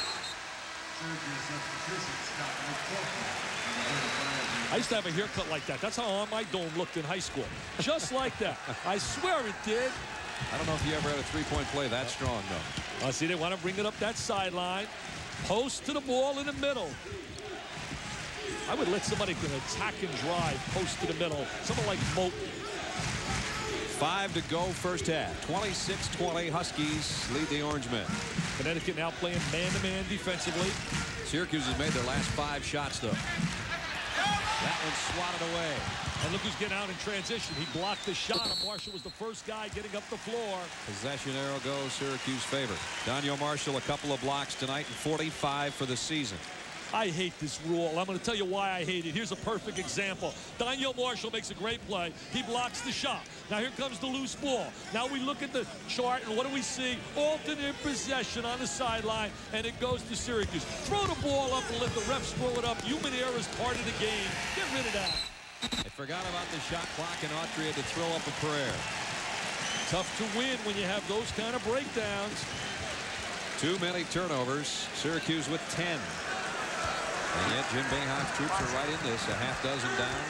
Speaker 6: I used to have a haircut like that. That's how on my dome looked in high school. Just like that. I swear it did.
Speaker 3: I don't know if you ever had a 3-point play that strong, though.
Speaker 6: See, they want to bring it up that sideline. Post to the ball in the middle. I would let somebody can attack and drive, post to the middle. Someone like Moten.
Speaker 3: 5 to go first half. 26-20. Huskies lead the Orangemen.
Speaker 6: Connecticut now playing man-to-man defensively.
Speaker 3: Syracuse has made their last 5 shots, though. That one swatted away.
Speaker 6: And look who's getting out in transition. He blocked the shot, and Marshall was the first guy getting up the floor.
Speaker 3: Possession arrow goes Syracuse favor. Daniel Marshall, a couple of blocks tonight, and 45 for the season.
Speaker 6: I hate this rule. I'm going to tell you why I hate it. Here's a perfect example. Daniel Marshall makes a great play. He blocks the shot. Now here comes the loose ball. Now we look at the chart, and what do we see? Alternate possession on the sideline, and it goes to Syracuse. Throw the ball up and let the refs throw it up. Human error is part of the game. Get rid of that.
Speaker 3: They forgot about the shot clock, and Autry had to throw up a prayer.
Speaker 6: Tough to win when you have those kind of breakdowns.
Speaker 3: Too many turnovers. Syracuse with 10. And yet Jim Boeheim's troops are right in this, a half dozen down.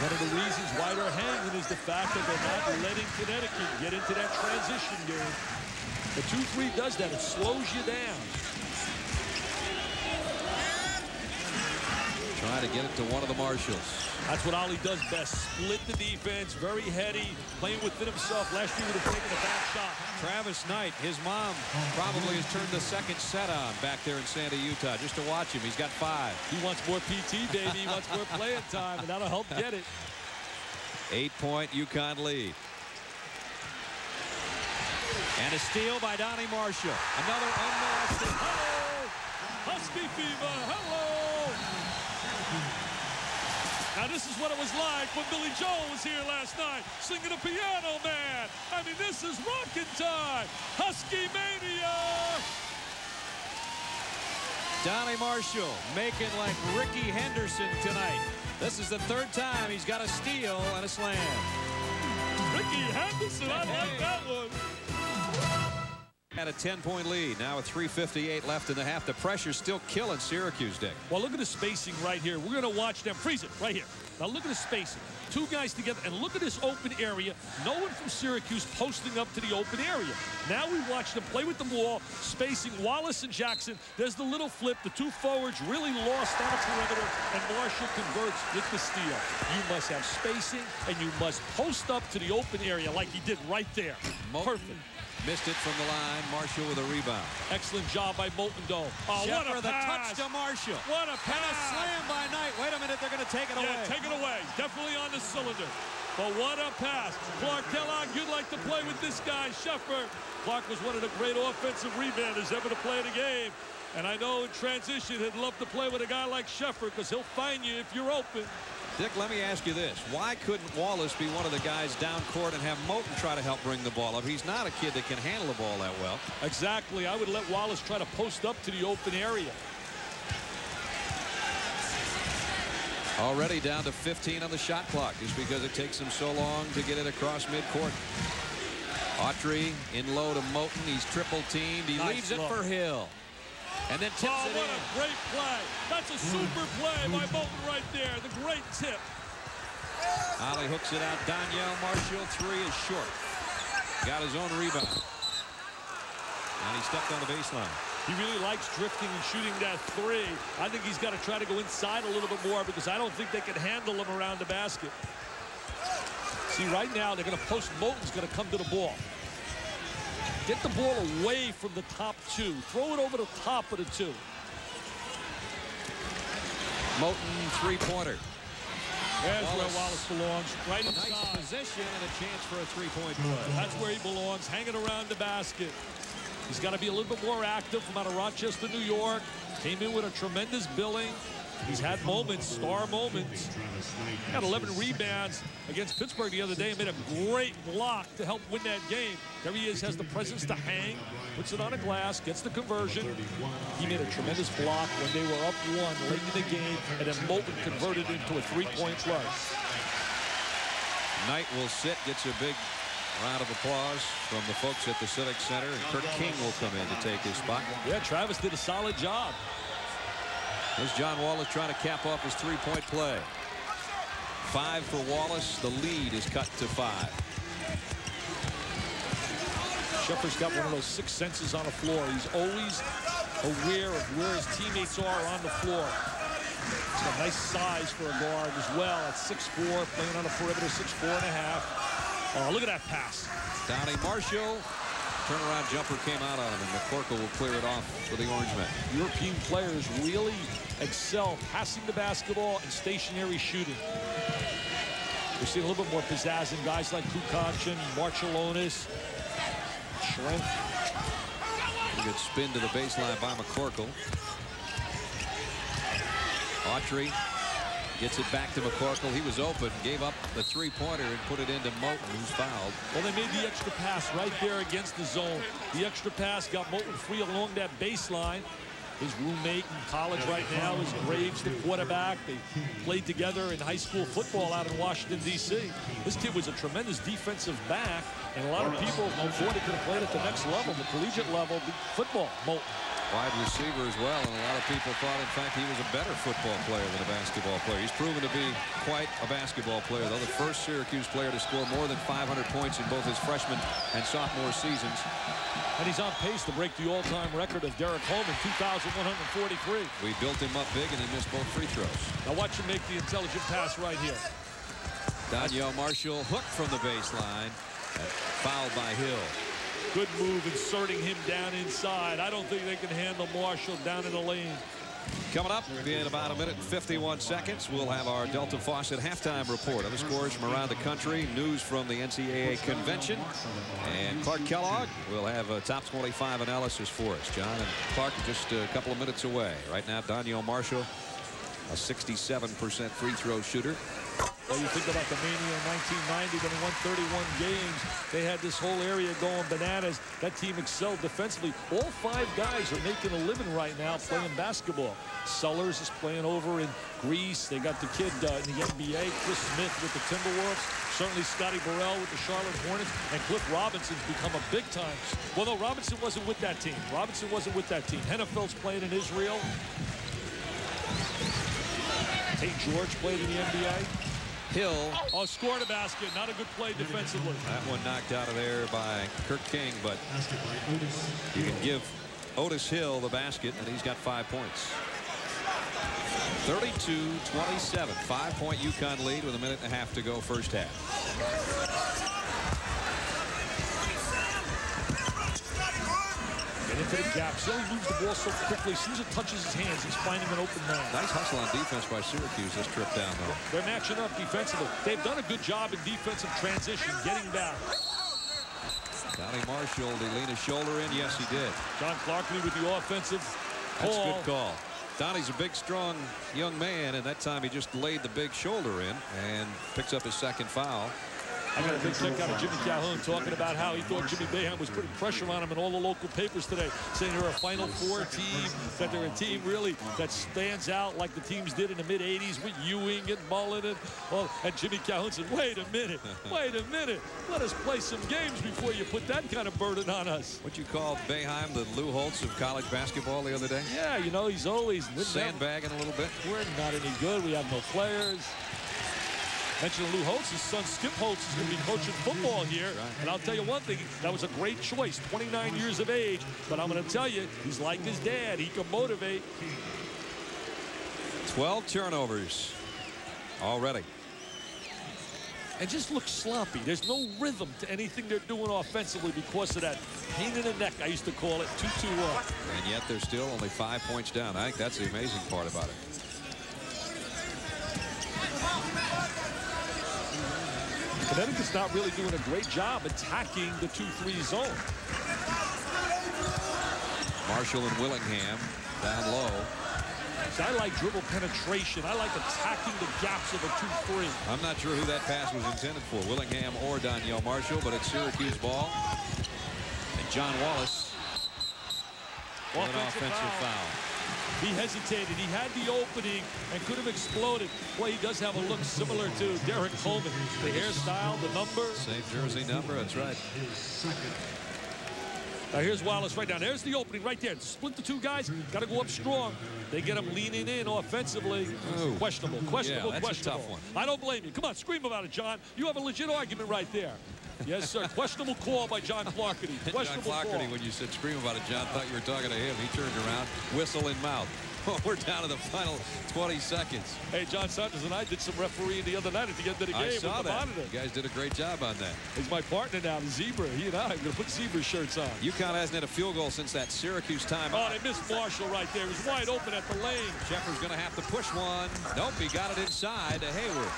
Speaker 6: One of the reasons why they're hanging is the fact that they're not letting Connecticut get into that transition game. The 2-3 does that. It slows you down.
Speaker 3: Try to get it to one of the Marshalls.
Speaker 6: That's what Ollie does best. Split the defense, very heady, playing within himself. Last year he would have taken a back shot.
Speaker 3: Travis Knight, his mom probably has turned the second set on back there in Santa, Utah, just to watch him. He's got 5.
Speaker 6: He wants more PT, baby. He wants more playing time, and that'll help get it. 8-point
Speaker 3: UConn lead. And a steal by Donnie Marshall. Another unmolested.
Speaker 6: Hello! Husky fever, hello! Now this is what it was like when Billy Joel was here last night singing a Piano Man. I mean, this is rockin' time. Husky Mania.
Speaker 3: Donnie Marshall making like Ricky Henderson tonight. This is the 3rd time he's got a steal and a slam.
Speaker 6: Ricky Henderson, I like that one.
Speaker 3: At a 10-point lead. Now with 3:58 left in the half. The pressure's still killing Syracuse, Dick.
Speaker 6: Well, look at the spacing right here. We're going to watch them. Freeze it right here. Now look at the spacing. 2 guys together, and look at this open area. No one from Syracuse posting up to the open area. Now we watch them play with the ball, spacing Wallace and Jackson. There's the little flip. The 2 forwards really lost on the perimeter, and Marshall converts with the steal. You must have spacing, and you must post up to the open area like he did right there. Perfect.
Speaker 3: Missed it from the line. Marshall with a rebound.
Speaker 6: Excellent job by Molten-Doe. Oh,
Speaker 3: Sheffer,
Speaker 6: what a pass.
Speaker 3: The touch to Marshall.
Speaker 6: What a pass.
Speaker 3: And a slam by Knight. Wait a minute, they're going to take it away.
Speaker 6: Yeah, take it away. Definitely on the cylinder. But what a pass. Clark Kellogg, you'd like to play with this guy, Sheffer. Clark was one of the great offensive rebounders ever to play the game. And I know in transition, he'd love to play with a guy like Sheffer because he'll find you if you're open.
Speaker 3: Dick, let me ask you this. Why couldn't Wallace be one of the guys down court and have Moten try to help bring the ball up? He's not a kid that can handle the ball that well.
Speaker 6: Exactly. I would let Wallace try to post up to the open area.
Speaker 3: Already down to 15 on the shot clock just because it takes him so long to get it across midcourt. Autry in low to Moten. He's triple teamed. He leaves it for Hill. And then tips it in.
Speaker 6: What a great play. That's a super play by Moten right there. The great tip.
Speaker 3: Ollie hooks it out. Daniel Marshall, 3 is short. Got his own rebound. And he stepped on the baseline.
Speaker 6: He really likes drifting and shooting that 3. I think he's got to try to go inside a little bit more because I don't think they can handle him around the basket. See, right now, they're going to post. Moten's going to come to the ball. Get the ball away from the top 2. Throw it over the top of the 2.
Speaker 3: Moten, 3-pointer.
Speaker 6: There's where Wallace belongs. Right inside.
Speaker 3: Nice position and a chance for a 3-point play.
Speaker 6: That's where he belongs, hanging around the basket. He's got to be a little bit more active from out of Rochester, New York. Came in with a tremendous billing. He's had moments, star moments. Got 11 rebounds against Pittsburgh the other day and made a great block to help win that game. There he is, has the presence to hang, puts it on a glass, gets the conversion. He made a tremendous block when they were up 1 late in the game, and then Moten converted into a 3-point play.
Speaker 3: Knight will sit, gets a big round of applause from the folks at the Civic Center, and Kirk King will come in to take his spot.
Speaker 6: Yeah, Travis did a solid job.
Speaker 3: There's John Wallace trying to cap off his 3-point play. 5 for Wallace. The lead is cut to 5.
Speaker 6: Sheffer's got one of those 6 senses on the floor. He's always aware of where his teammates are on the floor. He's got nice size for a guard as well at 6'4", playing on the perimeter, 6'4.5". Oh, look at that pass.
Speaker 3: Donnie Marshall turnaround jumper came out on him, and McCorkle will clear it off for the Orangemen.
Speaker 6: European players really excel passing the basketball and stationary shooting. We're seeing a little bit more pizzazz in guys like Kukoc and Marcellonis. Strength.
Speaker 3: A good spin to the baseline by McCorkle. Autry gets it back to McCorkle. He was open, gave up the three-pointer and put it into Moulton, who's fouled.
Speaker 6: Well, they made the extra pass right there against the zone. The extra pass got Moulton free along that baseline. His roommate in college right now is Graves, the quarterback. They played together in high school football out in Washington, D.C. This kid was a tremendous defensive back, and a lot of people thought he could have played at the next level, the collegiate level, football. Moulton.
Speaker 3: Wide receiver as well, and a lot of people thought, in fact, he was a better football player than a basketball player. He's proven to be quite a basketball player, though. The first Syracuse player to score more than 500 points in both his freshman and sophomore seasons.
Speaker 6: And he's on pace to break the all-time record of Derek Holman, 2,143.
Speaker 3: We built him up big, and he missed both free throws.
Speaker 6: Now watch him make the intelligent pass right here.
Speaker 3: Danielle Marshall hooked from the baseline. Fouled by Hill.
Speaker 6: Good move inserting him down inside. I don't think they can handle Marshall down in the lane.
Speaker 3: Coming up in about a minute and 51 seconds, we'll have our Delta Faucet halftime report. Other scores from around the country, news from the NCAA convention, and Clark Kellogg will have a top 25 analysis for us. John and Clark are just a couple of minutes away. Right now, Danielle Marshall, a 67% free throw shooter.
Speaker 6: Well, you think about the Mania in 1990 when they won 31 games. They had this whole area going bananas. That team excelled defensively. All 5 guys are making a living right now playing basketball. Sellers is playing over in Greece. They got the kid in the NBA, Chris Smith with the Timberwolves. Certainly Scotty Burrell with the Charlotte Hornets. And Cliff Robinson's become a big time. Well, no, Robinson wasn't with that team. Robinson wasn't with that team. Hennefeld's playing in Israel. Tate George played in the NBA.
Speaker 3: Hill.
Speaker 6: Oh, scored a basket. Not a good play defensively.
Speaker 3: That one knocked out of there by Kirk King, but you can give Otis Hill the basket, and he's got 5 points. 32-27. 5-point UConn lead with a minute and a half to go first half.
Speaker 6: Into the gaps. He only moves the ball so quickly. As soon as it touches his hands, he's finding an open man.
Speaker 3: Nice hustle on defense by Syracuse this trip down, though.
Speaker 6: They're matching up defensively. They've done a good job in defensive transition, getting back.
Speaker 3: Donnie Marshall, did he lean his shoulder in? Yes, he did.
Speaker 6: John Clarkley with the offensive call.
Speaker 3: That's a good call. Donnie's a big, strong young man, and that time he just laid the big shoulder in and picks up his second foul.
Speaker 6: I got a big check out of Jimmy Calhoun talking about how he thought Jimmy Boeheim was putting pressure on him in all the local papers today, saying they're a Final Four team, that they're a team really that stands out like the teams did in the mid-'80s with Ewing and Mullen. And Jimmy Calhoun said, wait a minute, let us play some games before you put that kind of burden on us.
Speaker 3: What you call Boeheim the Lou Holtz of college basketball the other day?
Speaker 6: Yeah, you know, he's always
Speaker 3: sandbagging a little bit.
Speaker 6: We're not any good. We have no players. Mentioned Lou Holtz, his son Skip Holtz is going to be coaching football here. Right. And I'll tell you one thing, that was a great choice, 29 years of age. But I'm going to tell you, he's like his dad. He can motivate.
Speaker 3: 12 turnovers already.
Speaker 6: And just looks sloppy. There's no rhythm to anything they're doing offensively because of that pain in the neck, I used to call it, 2-2 up.
Speaker 3: And yet they're still only 5 points down. I think that's the amazing part about it.
Speaker 6: Connecticut's not really doing a great job attacking the 2-3 zone.
Speaker 3: Marshall and Willingham down low.
Speaker 6: See, I like dribble penetration. I like attacking the gaps of a 2-3.
Speaker 3: I'm not sure who that pass was intended for, Willingham or Danielle Marshall, but it's Syracuse ball. And John Wallace with an offensive foul.
Speaker 6: He hesitated. He had the opening and could have exploded. Well, he does have a look similar to Derek Coleman. The hairstyle, the number.
Speaker 3: Same jersey number, that's right.
Speaker 6: Now here's Wallace right now. There's the opening right there. Split the two guys. Got to go up strong. They get him leaning in offensively.
Speaker 3: Ooh.
Speaker 6: Questionable.
Speaker 3: Yeah, that's a tough one.
Speaker 6: I don't blame you. Come on, scream about it, John. You have a legit argument right there. Yes, sir. Questionable call by John Clarkety.
Speaker 3: John Clarkety, when you said scream about it, John thought you were talking to him. He turned around, whistle in mouth. We're down to the final 20 seconds.
Speaker 6: Hey, John Saunders and I did some refereeing the other night at the end of the game.
Speaker 3: I saw that.
Speaker 6: Monitor.
Speaker 3: You guys did a great job on that.
Speaker 6: He's my partner now, the Zebra. He and I are going to put Zebra shirts on.
Speaker 3: UConn hasn't had a field goal since that Syracuse time.
Speaker 6: Oh, they missed Marshall right there. He was wide open at the lane.
Speaker 3: Sheffer's going to have to push one. Nope, he got it inside to Hayward.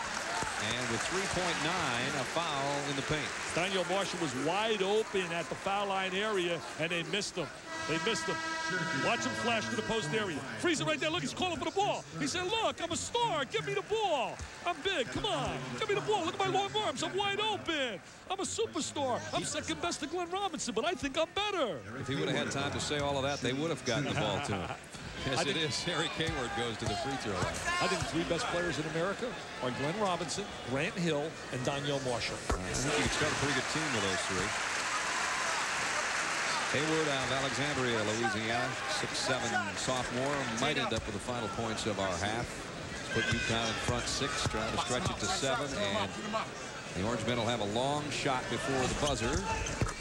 Speaker 3: And with 3.9, a foul in the paint.
Speaker 6: Daniel Marshall was wide open at the foul line area, and they missed him. They missed him. Watch him flash to the post area. Freeze it right there. Look, he's calling for the ball. He said, look, I'm a star. Give me the ball. I'm big. Come on. Give me the ball. Look at my long arms. I'm wide open. I'm a superstar. I'm second best to Glenn Robinson, but I think I'm better.
Speaker 3: If he would have had time to say all of that, they would have gotten the ball to him. Yes, it is. Harry Hayward goes to the free throw line.
Speaker 6: I think the three best players in America are Glenn Robinson, Grant Hill, and Danielle Marshall.
Speaker 3: I think you could start a pretty good team with those three. Hayward out of Alexandria, Louisiana, 6'7" sophomore, might end up with the final points of our half. Let's put UConn in front 6, trying to stretch it to 7, and the Orangemen will have a long shot before the buzzer.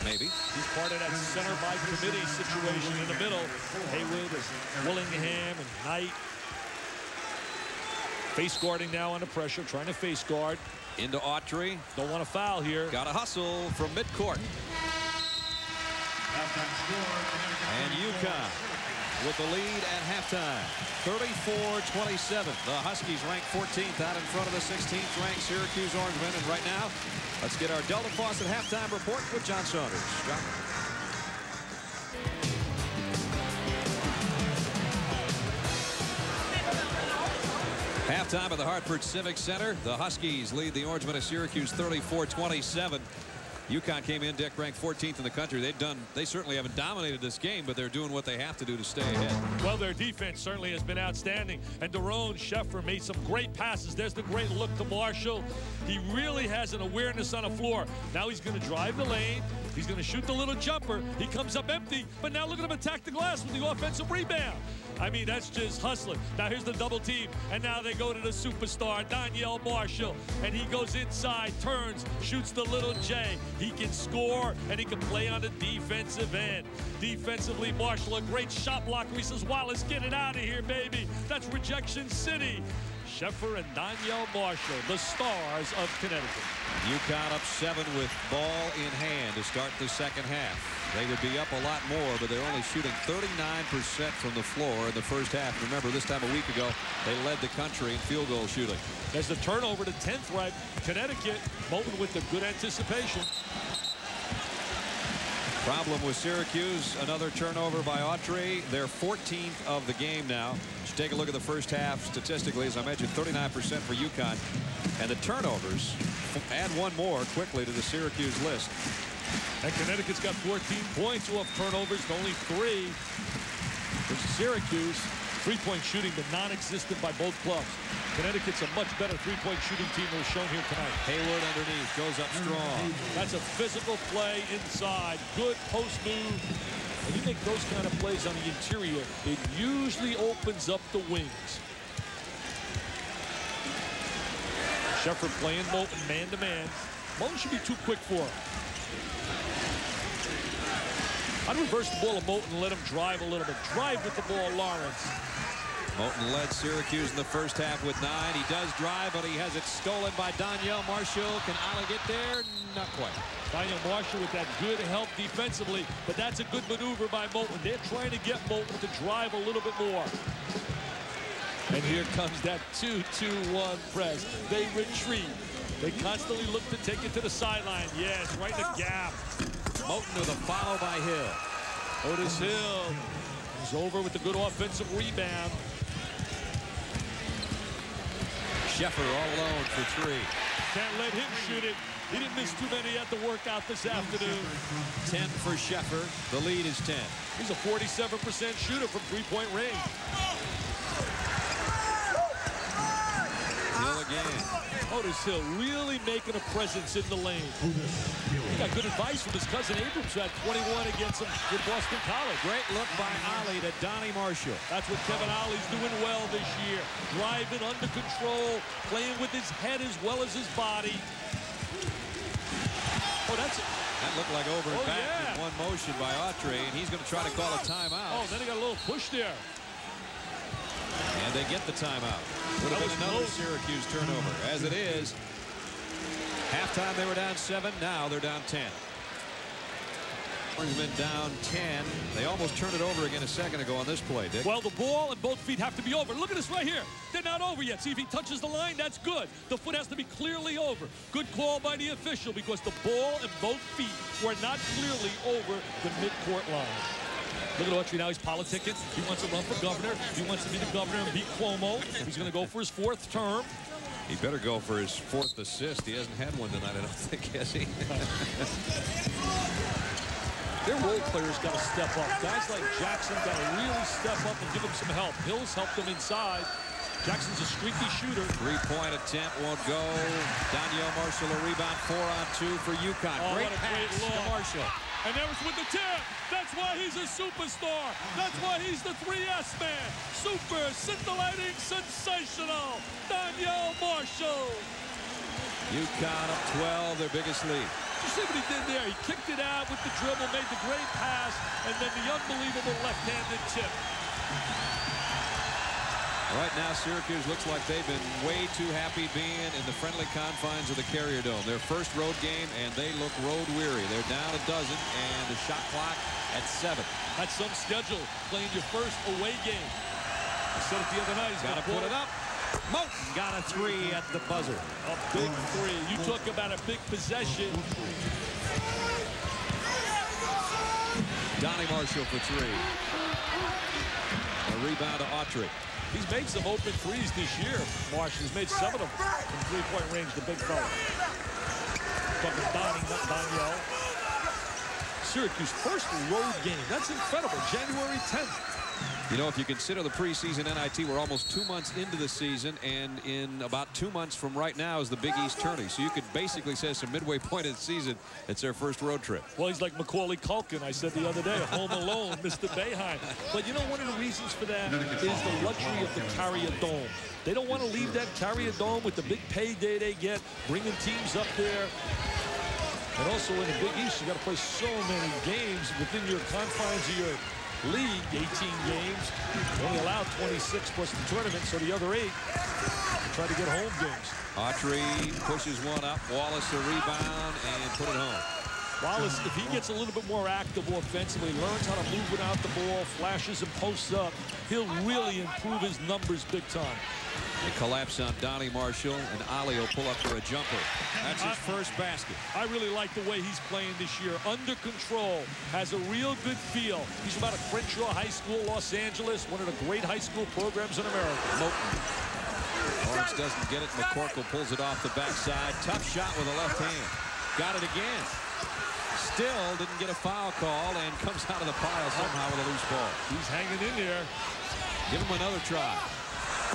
Speaker 3: Maybe.
Speaker 6: He's part of that center by committee situation in the middle. Haywood, Willingham, and Knight. Face guarding now under pressure, trying to face guard.
Speaker 3: Into Autry.
Speaker 6: Don't want to foul here.
Speaker 3: Got a hustle from midcourt. And UConn with the lead at halftime. 34-27. The Huskies ranked 14th out in front of the 16th ranked Syracuse Orangemen. And right now, let's get our Delta Faucet halftime report with John Saunders. John. Halftime at the Hartford Civic Center. The Huskies lead the Orangemen of Syracuse 34-27. UConn came in, Dick, ranked 14th in the country. They certainly haven't dominated this game, but they're doing what they have to do to stay ahead.
Speaker 6: Well, their defense certainly has been outstanding. And Daron Sheffer made some great passes. There's the great look to Marshall. He really has an awareness on the floor. Now he's going to drive the lane. He's going to shoot the little jumper. He comes up empty, but now look at him attack the glass with the offensive rebound. I mean, that's just hustling. Now here's the double team, and now they go to the superstar, Danielle Marshall, and he goes inside, turns, shoots the little J. He can score, and he can play on the defensive end. Defensively, Marshall, a great shot blocker. He says, Wallace, get it out of here, baby. That's rejection city. Sheffer and Danielle Marshall, the stars of Connecticut.
Speaker 3: UConn up 7 with ball in hand to start the second half. They would be up a lot more, but they're only shooting 39% from the floor in the first half. Remember, this time a week ago, they led the country in field goal shooting.
Speaker 6: There's the turnover to 10th ranked Connecticut. Moulton with the good anticipation.
Speaker 3: Problem with Syracuse, another turnover by Autry. They're 14th of the game now. Just take a look at the first half statistically. As I mentioned, 39% for UConn. And the turnovers, add one more quickly to the Syracuse list.
Speaker 6: And Connecticut's got 14 points off turnovers to only 3. There's Syracuse, three-point shooting, but non-existent by both clubs. Connecticut's a much better three-point shooting team than was shown here tonight.
Speaker 3: Hayward underneath, goes up strong.
Speaker 6: That's a physical play inside. Good post move. When you make those kind of plays on the interior, it usually opens up the wings. Sheffer playing Moulton man-to-man. Moulton should be too quick for him. I'd reverse the ball to Moulton and let him drive a little bit. Drive with the ball, Lawrence.
Speaker 3: Moulton led Syracuse in the first half with 9. He does drive, but he has it stolen by Danielle Marshall. Can Ali get there? Not quite.
Speaker 6: Danielle Marshall with that good help defensively, but that's a good maneuver by Moulton. They're trying to get Moulton to drive a little bit more. And here comes that 2-2-1 press. They retreat. They constantly look to take it to the sideline. Yes, right in the gap.
Speaker 3: Moulton with a foul by Hill.
Speaker 6: Otis Hill is over with the good offensive rebound.
Speaker 3: Sheffer all alone for 3.
Speaker 6: Can't let him shoot it. He didn't miss too many at the workout this afternoon.
Speaker 3: 10 for Sheffer. The lead is 10.
Speaker 6: He's a 47% shooter from three-point range.
Speaker 3: Hill again.
Speaker 6: Otis Hill really making a presence in the lane. He got good advice from his cousin Abrams, who had 21 against him with Boston College.
Speaker 3: Great look by Ali to Donnie Marshall.
Speaker 6: That's what Kevin Ollie's doing well this year. Driving under control, playing with his head as well as his body. Oh, that's it.
Speaker 3: That looked like over and back in one motion by Autry, and he's going to try to call a timeout.
Speaker 6: Oh, then he got a little push there.
Speaker 3: they get the timeout. Would have been another Syracuse turnover. As it is, halftime they were down 7. Now they're down 10. Been down 10. They almost turned it over again a second ago on this play, Dick.
Speaker 6: Well, the ball and both feet have to be over. Look at this right here. They're not over yet. See, if he touches the line, that's good. The foot has to be clearly over. Good call by the official because the ball and both feet were not clearly over the midcourt line. Look at Autry now. He's politicking. He wants to run for governor. He wants to be the governor and beat Cuomo. He's going to go for his 4th term.
Speaker 3: He better go for his 4th assist. He hasn't had one tonight, I don't think, has he?
Speaker 6: Their role players got to step up. Guys like Jackson got to really step up and give him some help. Hills helped them inside. Jackson's a streaky shooter.
Speaker 3: 3-point attempt won't go. Danielle Marshall a rebound, 4-on-2 for UConn.
Speaker 6: Oh,
Speaker 3: great
Speaker 6: what a
Speaker 3: pass
Speaker 6: great
Speaker 3: to Marshall.
Speaker 6: And that was with the tip. That's why he's a superstar. That's why he's the 3S man. Super, scintillating, sensational. Danielle Marshall.
Speaker 3: UConn up 12, their biggest lead.
Speaker 6: You see what he did there? He kicked it out with the dribble, made the great pass, and then the unbelievable left-handed tip.
Speaker 3: Right now, Syracuse looks like they've been way too happy being in the friendly confines of the Carrier Dome. Their first road game, and they look road weary. They're down a dozen, and the shot clock at 7.
Speaker 6: That's some schedule, playing your first away game. I said it the other night. He's
Speaker 3: got to put it up. Moten got a 3 at the buzzer.
Speaker 6: A big 3. You talk about a big possession.
Speaker 3: Donnie Marshall for 3. A rebound to Autry.
Speaker 6: He's made some open threes this year. Marshall has made 7 of them from 3-point range, the big fella. Talking Donnie, not Danielle. Syracuse first road game. That's incredible. January 10th.
Speaker 3: You know, if you consider the preseason NIT, we're almost 2 months into the season, and in about 2 months from right now is the Big East tourney. So you could basically say it's a midway point of the season. It's their first road trip.
Speaker 6: Well, he's like Macaulay Culkin, I said the other day, home alone, Mr. Boeheim. But you know, one of the reasons for that is the luxury of the Carrier Dome. They don't want to leave that Carrier Dome with the big payday they get, bringing teams up there. And also in the Big East, you got to play so many games within your confines of your league, 18 games. Only allowed 26 plus the tournament, so the other 8 try to get home games.
Speaker 3: Autry pushes one up. Wallace a rebound and put it home.
Speaker 6: Wallace, if he gets a little bit more active offensively, learns how to move without the ball, flashes and posts up, he'll really improve his numbers big time.
Speaker 3: They collapse on Donnie Marshall, and Ali will pull up for a jumper. That's his first basket.
Speaker 6: I really like the way he's playing this year. Under control, has a real good feel. He's from out of Crenshaw High School, Los Angeles, one of the great high school programs in America.
Speaker 3: Moten. Lawrence doesn't get it. McCorkle pulls it off the backside. Tough shot with the left hand. Got it again. Still didn't get a foul call and comes out of the pile somehow with a loose ball.
Speaker 6: He's hanging in there.
Speaker 3: Give him another try.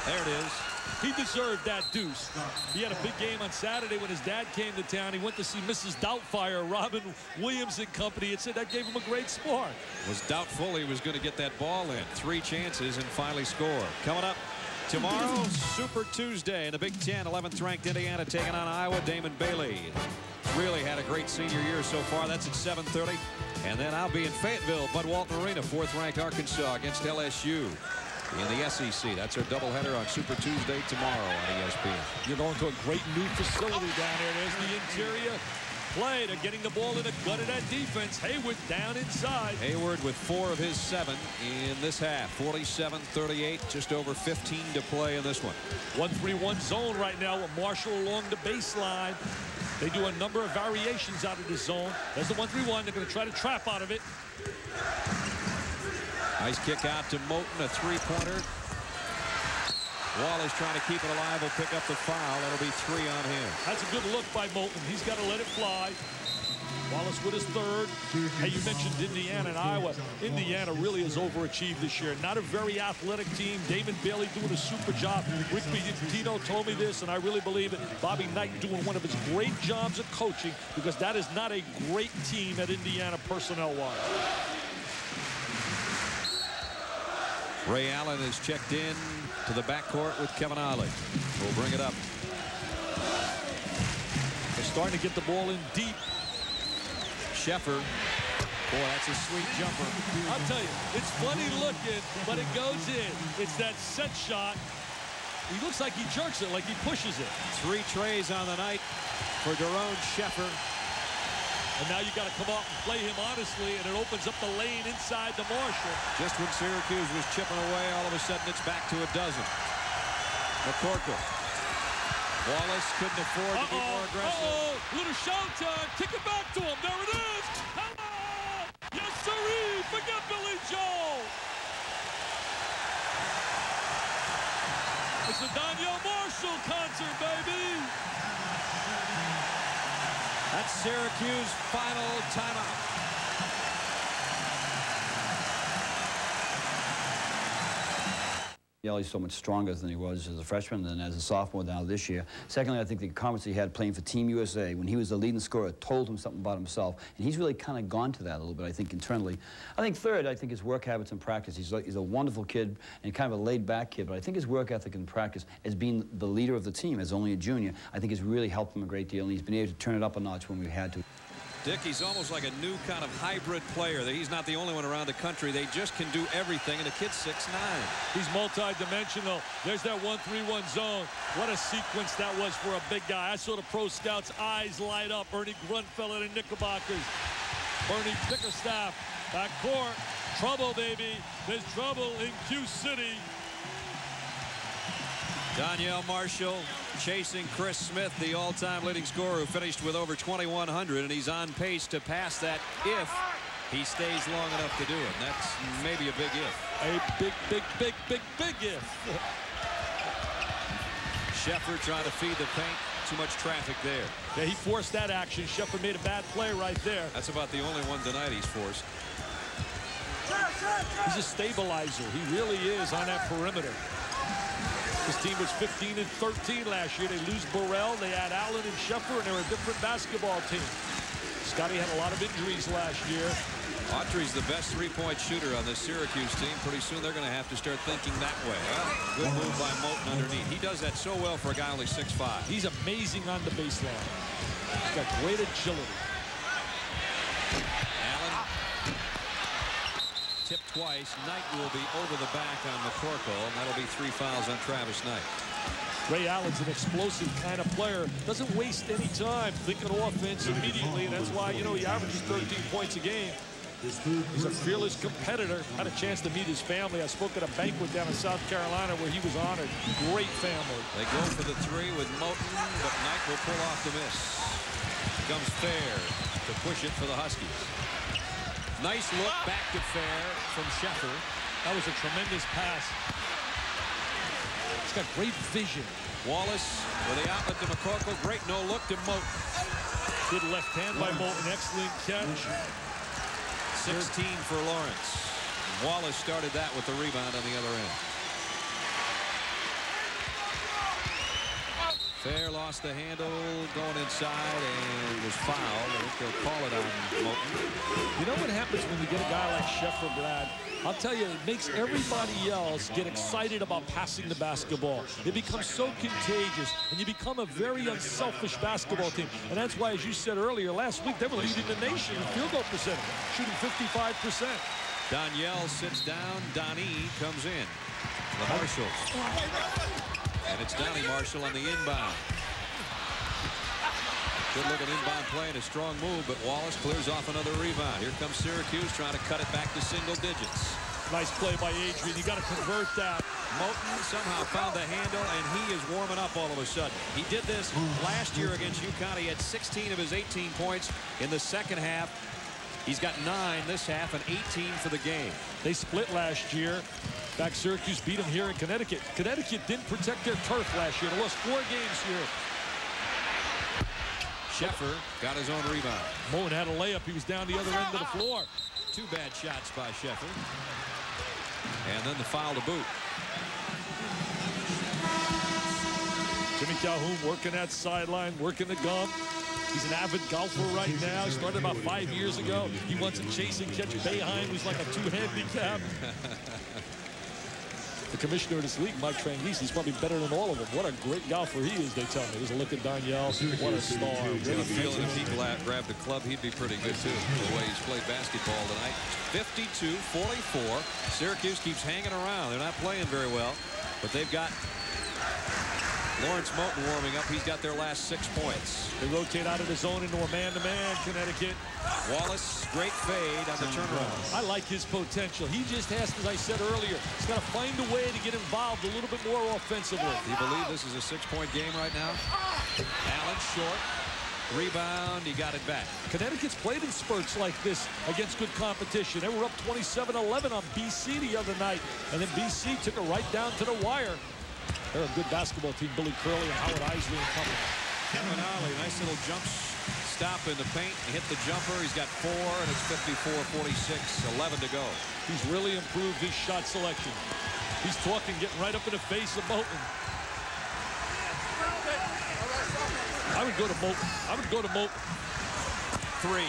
Speaker 3: There it is.
Speaker 6: He deserved that deuce. He had a big game on Saturday when his dad came to town. He went to see Mrs. Doubtfire, Robin Williams and company. It said that gave him a great spark.
Speaker 3: Was doubtful he was going to get that ball in. 3 chances and finally score. Coming up tomorrow, Super Tuesday in the Big Ten. 11th ranked Indiana taking on Iowa. Damon Bailey really had a great senior year so far. That's at 7:30. And then I'll be in Fayetteville, Bud Walton Arena, 4th ranked Arkansas against LSU. In the SEC. That's our doubleheader on Super Tuesday tomorrow on ESPN.
Speaker 6: You're going to a great new facility down there. There's the interior play. They're getting the ball in the gut of that defense. Hayward down inside.
Speaker 3: Hayward with 4 of his 7 in this half. 47-38, just over 15 to play in this one.
Speaker 6: 1-3-1 zone right now with Marshall along the baseline. They do a number of variations out of this zone. There's the 1-3-1. They're going to try to trap out of it.
Speaker 3: Nice kick out to Moten, a 3-pointer. Wallace trying to keep it alive, will pick up the foul. That'll be 3 on him.
Speaker 6: That's a good look by Moten. He's got to let it fly. Wallace with his 3rd. Hey, you mentioned Indiana and Iowa. Indiana really has overachieved this year. Not a very athletic team. Damon Bailey doing a super job. Rick Pitino told me this, and I really believe it. Bobby Knight doing one of his great jobs of coaching, because that is not a great team at Indiana personnel-wise.
Speaker 3: Ray Allen is checked in to the backcourt with Kevin Ollie. We'll bring it up.
Speaker 6: They're starting to get the ball in deep.
Speaker 3: Sheffer Boy, that's a sweet jumper.
Speaker 6: I'll tell you, it's funny looking, but it goes in. It's that set shot. He looks like he jerks it, like he pushes it.
Speaker 3: 3 trays on the night for Daron Sheffer.
Speaker 6: And now you got to come out and play him honestly, and it opens up the lane inside the Marshall.
Speaker 3: Just when Syracuse was chipping away, all of a sudden it's back to a dozen. McCorkle. Wallace couldn't afford to be more aggressive.
Speaker 6: Little showtime. Kick it back to him. There it is. Hello. Yes, sirree. Forget Billy Joel. It's the Danielle Marshall concert, baby.
Speaker 3: That's Syracuse final timeout.
Speaker 7: He's so much stronger than he was as a freshman than as a sophomore now this year. Secondly, I think the confidence he had playing for Team USA when he was the leading scorer told him something about himself, and he's really kind of gone to that a little bit, I think, internally. I think third, I think his work habits and practice. He's a wonderful kid and kind of a laid-back kid, but I think his work ethic and practice as being the leader of the team as only a junior, I think has really helped him a great deal, and he's been able to turn it up a notch when we had to.
Speaker 3: Dick, he's almost like a new kind of hybrid player. He's not the only one around the country. They just can do everything, and the kid's 6'9".
Speaker 6: He's multi-dimensional. There's that 1-3-1 zone. What a sequence that was for a big guy. I saw the pro scouts' eyes light up. Ernie Grunfeld and the Knickerbockers. Bernie Bickerstaff, back court. Trouble, baby. There's trouble in Q City.
Speaker 3: Danielle Marshall chasing Chris Smith, the all-time leading scorer who finished with over 2,100, and he's on pace to pass that if he stays long enough to do it. And that's maybe a big if.
Speaker 6: A big if.
Speaker 3: Sheffer trying to feed the paint. Too much traffic there.
Speaker 6: Yeah, he forced that action. Sheffer made a bad play right there.
Speaker 3: That's about the only one tonight he's forced.
Speaker 6: He's a stabilizer. He really is on that perimeter. His team was 15-13 last year. They lose Burrell, they add Allen and Sheffer, and they're a different basketball team. Scotty had a lot of injuries last year.
Speaker 3: Autry's the best three-point shooter on this Syracuse team. Pretty soon they're going to have to start thinking that way. Well, good move by Moulton underneath. He does that so well for a guy only 6'5".
Speaker 6: He's amazing on the baseline. He's got great agility.
Speaker 3: Allen tipped twice. Knight will be over the back on McCorkle, and that'll be 3 fouls on Travis Knight.
Speaker 6: Ray Allen's an explosive kind of player. Doesn't waste any time thinking offense immediately, and that's why, you know, he averages 13 points a game. He's a fearless competitor. Had a chance to meet his family. I spoke at a banquet down in South Carolina where he was honored. Great family.
Speaker 3: They go for the 3 with Moulton, but Knight will pull off the miss. Comes Fair to push it for the Huskies. Nice look back to Fair from Sheffer.
Speaker 6: That was a tremendous pass. He's got great vision.
Speaker 3: Wallace with the outlet to McCorkle. Great no look to Moulton.
Speaker 6: Good left hand by Moulton. Excellent catch.
Speaker 3: 16 for Lawrence. Wallace started that with the rebound on the other end. Fair lost the handle going inside and was fouled. I think they'll call it on Moulton.
Speaker 6: You know what happens when you get a guy like Sheffer, Brad? I'll tell you, it makes everybody else get excited about passing the basketball. It becomes so contagious, and you become a very unselfish basketball team. And that's why, as you said earlier, last week they were leading the nation in field goal percentage, shooting 55%.
Speaker 3: Danielle sits down. Donnie comes in. The Marshalls. And it's Donnie Marshall on the inbound. Good looking inbound play and a strong move, but Wallace clears off another rebound. Here comes Syracuse trying to cut it back to single digits.
Speaker 6: Nice play by Adrian. You got to convert that.
Speaker 3: Moulton somehow found the handle, and he is warming up all of a sudden. He did this last year against UConn. He had 16 of his 18 points in the second half. He's got 9 this half and 18 for the game.
Speaker 6: They split last year. Back Syracuse beat them here in Connecticut. Connecticut didn't protect their turf last year. They lost 4 games here.
Speaker 3: Sheffer got his own rebound.
Speaker 6: Moulton had a layup. He was down the other end of the floor.
Speaker 3: 2 bad shots by Sheffer. And then the foul to boot.
Speaker 6: Jimmy Calhoun working that sideline, working the gum. He's an avid golfer right now. He started about 5 years ago. He wants to chase and catch Boeheim, who's like a 2 handicap. the commissioner of this league, Mike Tranghese, he's probably better than all of them. What a great golfer he is, they tell me. There's a look at Danielle. What a star.
Speaker 3: I feel if he grabbed the club, he'd be pretty good, too, the way he's played basketball tonight. 52-44. Syracuse keeps hanging around. They're not playing very well, but they've got Lawrence Moten warming up. He's got their last 6 points.
Speaker 6: They rotate out of the zone into a man-to-man, Connecticut.
Speaker 3: Wallace, great fade on the turnaround.
Speaker 6: I like his potential. He just has, as I said earlier, he's got to find a way to get involved a little bit more offensively.
Speaker 3: Do you believe this is a 6-point game right now? Allen short. Rebound, he got it back.
Speaker 6: Connecticut's played in spurts like this against good competition. They were up 27-11 on BC the other night, and then BC took it right down to the wire. They're a good basketball team, Billy Curley and Howard Isley and company.
Speaker 3: Kevin Ollie, nice little jump stop in the paint. He hit the jumper. He's got 4, and it's 54-46, 11 to go.
Speaker 6: He's really improved his shot selection. He's talking, getting right up in the face of Moten. I would go to Moten. I would go to Moten.
Speaker 3: 3.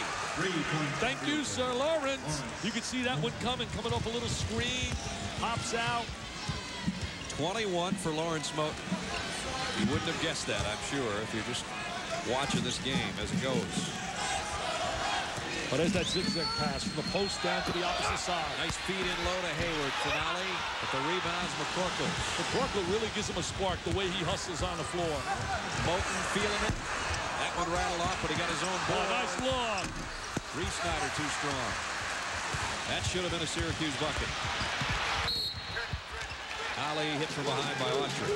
Speaker 6: Thank you, Sir Lawrence. You can see that one coming off a little screen. Pops out.
Speaker 3: 21 for Lawrence Moten. You wouldn't have guessed that, I'm sure, if you're just watching this game as it goes.
Speaker 6: But there's that zigzag pass from the post down to the opposite side.
Speaker 3: Nice feed in low to Hayward. Finale, but the rebound's McCorkle.
Speaker 6: McCorkle really gives him a spark the way he hustles on the floor.
Speaker 3: Moten feeling it. That one rattled off, but he got his own ball.
Speaker 6: Oh, nice lob.
Speaker 3: Reece Snyder too strong. That should have been a Syracuse bucket. Ollie hit from behind by Autry.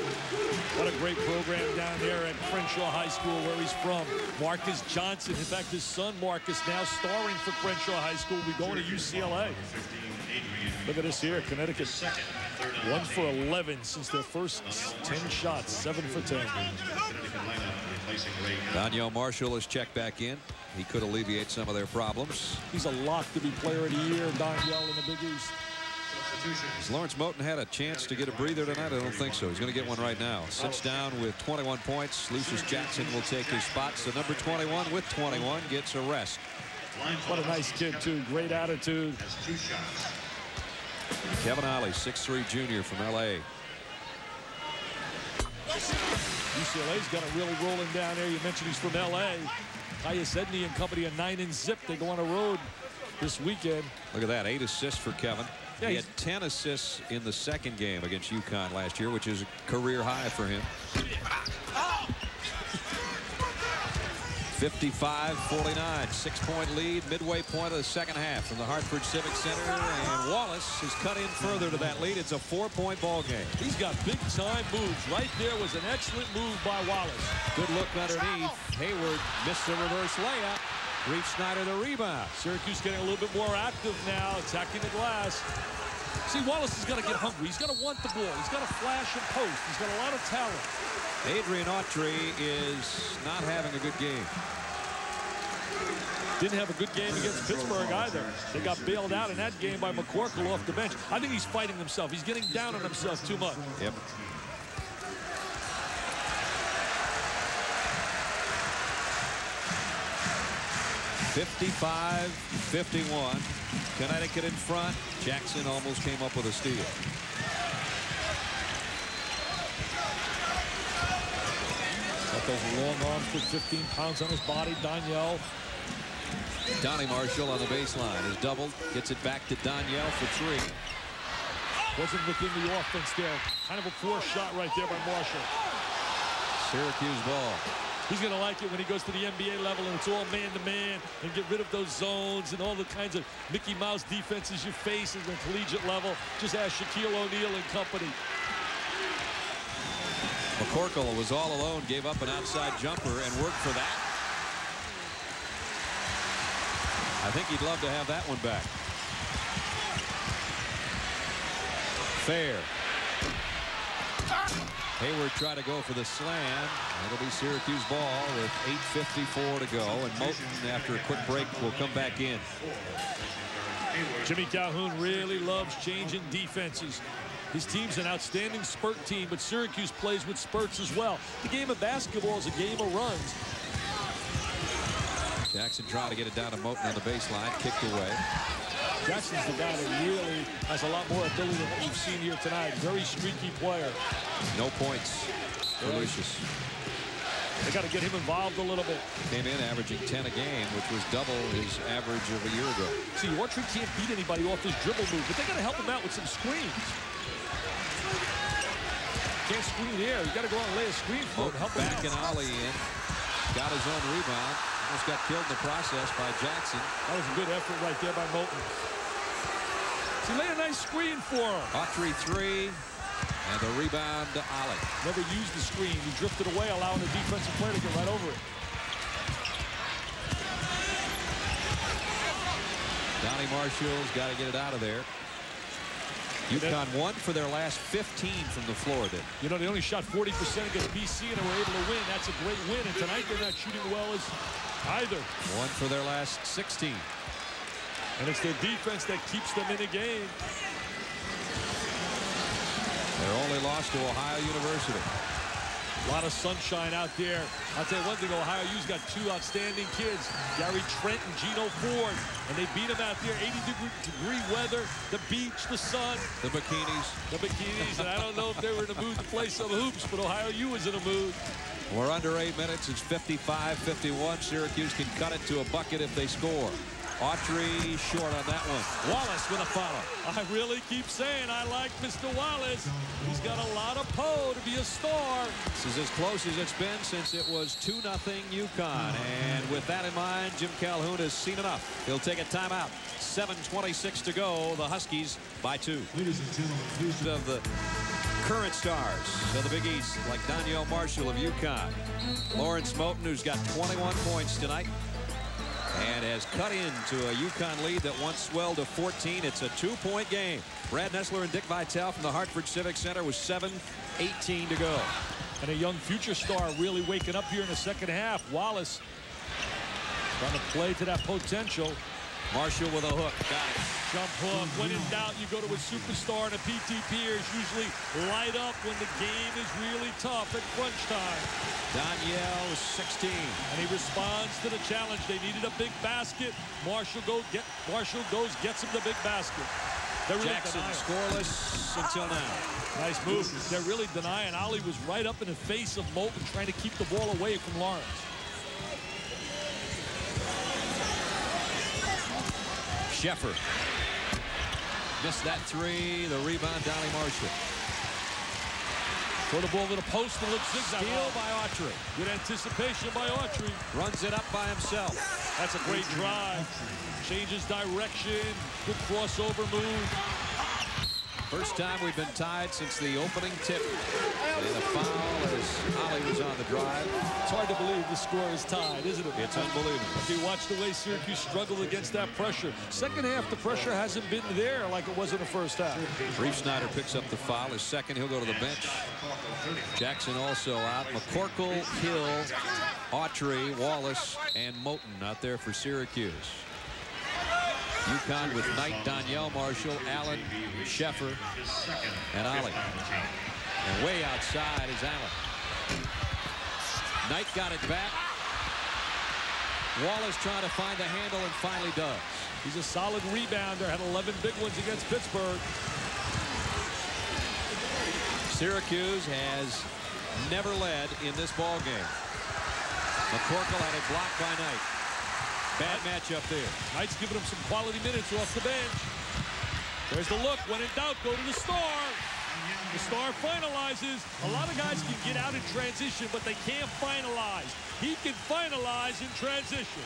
Speaker 6: What a great program down there at Crenshaw High School, where he's from. Marcus Johnson, in fact, his son Marcus, now starring for Crenshaw High School. We're going to UCLA. Look at this here, Connecticut. 1 for 11 since their first 10 shots, 7 for 10.
Speaker 3: Danielle Marshall is checked back in. He could alleviate some of their problems.
Speaker 6: He's a lock to be player of the year, Danielle, in the Big East.
Speaker 3: Has Lawrence Moten had a chance to get a breather tonight? I don't think so. He's going to get one right now. Sits down with 21 points. Lucius Jackson will take his spot. So number 21 with 21 gets a rest.
Speaker 6: What a nice kid, too. Great attitude.
Speaker 3: Kevin Ollie, 6'3" junior from L.A.
Speaker 6: UCLA's got it really rolling down there. You mentioned he's from L.A. Tyus Edney and company, a 9-0. They go on the road this weekend.
Speaker 3: Look at that, 8 assists for Kevin.
Speaker 6: Yeah,
Speaker 3: he had 10 assists in the second game against UConn last year, which is a career high for him. 55-49, 6-point lead, midway point of the second half from the Hartford Civic Center, and Wallace has cut in further to that lead. It's a 4-point ball game.
Speaker 6: He's got big-time moves. Right there was an excellent move by Wallace.
Speaker 3: Good look underneath. Hayward missed the reverse layup. Reece Snyder the rebound.
Speaker 6: Syracuse getting a little bit more active now, attacking the glass. See, Wallace has got to get hungry. He's got to want the ball. He's got to flash and post. He's got a lot of talent.
Speaker 3: Adrian Autry is not having a good game.
Speaker 6: Didn't have a good game against Pittsburgh either. They got bailed out in that game by McCorkle off the bench. I think he's fighting himself. He's getting down on himself too much.
Speaker 3: Yep. (55-51). Connecticut in front. Jackson almost came up with a steal.
Speaker 6: Got those long arms, put 15 pounds on his body. Danielle.
Speaker 3: Donnie Marshall on the baseline is doubled. Gets it back to Danielle for 3.
Speaker 6: Wasn't within the offense there. Kind of a poor shot right there by Marshall.
Speaker 3: Syracuse ball.
Speaker 6: He's going to like it when he goes to the NBA level and it's all man-to-man and get rid of those zones and all the kinds of Mickey Mouse defenses you face at the collegiate level. Just ask Shaquille O'Neal and company.
Speaker 3: McCorkle was all alone, gave up an outside jumper and worked for that. I think he'd love to have that one back. Fair. Hayward tried to go for the slam. It'll be Syracuse ball with 8:54 to go, and Moten, after a quick break, will come back in.
Speaker 6: Jimmy Calhoun really loves changing defenses. His team's an outstanding spurt team, but Syracuse plays with spurts as well. The game of basketball is a game of runs.
Speaker 3: Jackson trying to get it down to Moten on the baseline, kicked away.
Speaker 6: Jackson's the guy that really has a lot more ability than what we've seen here tonight. Very streaky player.
Speaker 3: No points for Lucius.
Speaker 6: They got to get him involved a little bit.
Speaker 3: Came in averaging 10 a game, which was double his average of a year ago.
Speaker 6: See, Autry can't beat anybody off his dribble move, but they got to help him out with some screens. Can't screen here. You got to go out and lay a screen for him. Help him
Speaker 3: back
Speaker 6: out.
Speaker 3: and Ollie in. Got his own rebound. Almost got killed in the process by Jackson.
Speaker 6: That was a good effort right there by Moulton. So lay a nice screen for him.
Speaker 3: Autry 3. And the rebound to Ollie.
Speaker 6: Never used the screen. He drifted away, allowing the defensive player to get right over it.
Speaker 3: Donnie Marshall's got to get it out of there. UConn won for their last 15 from the floor.
Speaker 6: You know, they only shot 40% against BC and they were able to win. That's a great win. And tonight they're not shooting well as either.
Speaker 3: One for their last 16.
Speaker 6: And it's their defense that keeps them in the game.
Speaker 3: Their only loss to Ohio University.
Speaker 6: A lot of sunshine out there. I'll tell you one thing, Ohio U's got two outstanding kids, Gary Trent and Gino Ford, and they beat them out there, 80-degree weather, the beach, the sun.
Speaker 3: The bikinis.
Speaker 6: The bikinis, and I don't know if they were in the mood to play some hoops, but Ohio U was in a mood.
Speaker 3: We're under 8 minutes. It's 55-51. Syracuse can cut it to a bucket if they score. Autry short on that one. Wallace with a follow.
Speaker 6: I really keep saying I like Mr. Wallace. He's got a lot of po to be a star.
Speaker 3: This is as close as it's been since it was 2-0 UConn. And with that in mind, Jim Calhoun has seen enough. He'll take a timeout. 7:26 to go. The Huskies by 2. Of the current stars of the Big East, like Danielle Marshall of UConn. Lawrence Moulton, who's got 21 points tonight, and has cut into a UConn lead that once swelled to 14. It's a 2-point game. Brad Nessler and Dick Vitale from the Hartford Civic Center with 7:18 to go.
Speaker 6: And a young future star really waking up here in the second half. Wallace trying to play to that potential.
Speaker 3: Marshall with a hook. Got it.
Speaker 6: Jump hook. When in doubt, you go to a superstar, and a PTPers usually light up when the game is really tough at crunch time.
Speaker 3: Danielle, 16.
Speaker 6: And he responds to the challenge. They needed a big basket. Marshall goes, gets him the big basket. Really
Speaker 3: Jackson scoreless until now.
Speaker 6: Nice move. They're really denying. Ollie was right up in the face of Moulton, trying to keep the ball away from Lawrence.
Speaker 3: Sheffer. Missed that 3. The rebound, Donnie Marshall.
Speaker 6: Throw the ball to the post and look zigzag.
Speaker 3: Steal by Autry.
Speaker 6: Good anticipation by Autry.
Speaker 3: Runs it up by himself.
Speaker 6: That's a great drive. Changes direction. Good crossover move.
Speaker 3: First time we've been tied since the opening tip. And a foul as Ollie was on the drive.
Speaker 6: It's hard to believe the score is tied, isn't it?
Speaker 3: It's unbelievable.
Speaker 6: If you watch the way Syracuse struggled against that pressure. Second half, the pressure hasn't been there like it was in the first half.
Speaker 3: Reeve Snyder picks up the foul. His second, he'll go to the bench. Jackson also out. McCorkle, Hill, Autry, Wallace, and Moulton out there for Syracuse. UConn with Knight, Danielle Marshall, Allen, Sheffer, and Ollie. And way outside is Allen. Knight got it back. Wallace trying to find the handle and finally does.
Speaker 6: He's a solid rebounder. Had 11 big ones against Pittsburgh.
Speaker 3: Syracuse has never led in this ball game. McCorkle had it blocked by Knight. Bad matchup there.
Speaker 6: Knight's giving him some quality minutes off the bench. There's the look. When in doubt, go to the star. The star finalizes. A lot of guys can get out in transition, but they can't finalize. He can finalize in transition.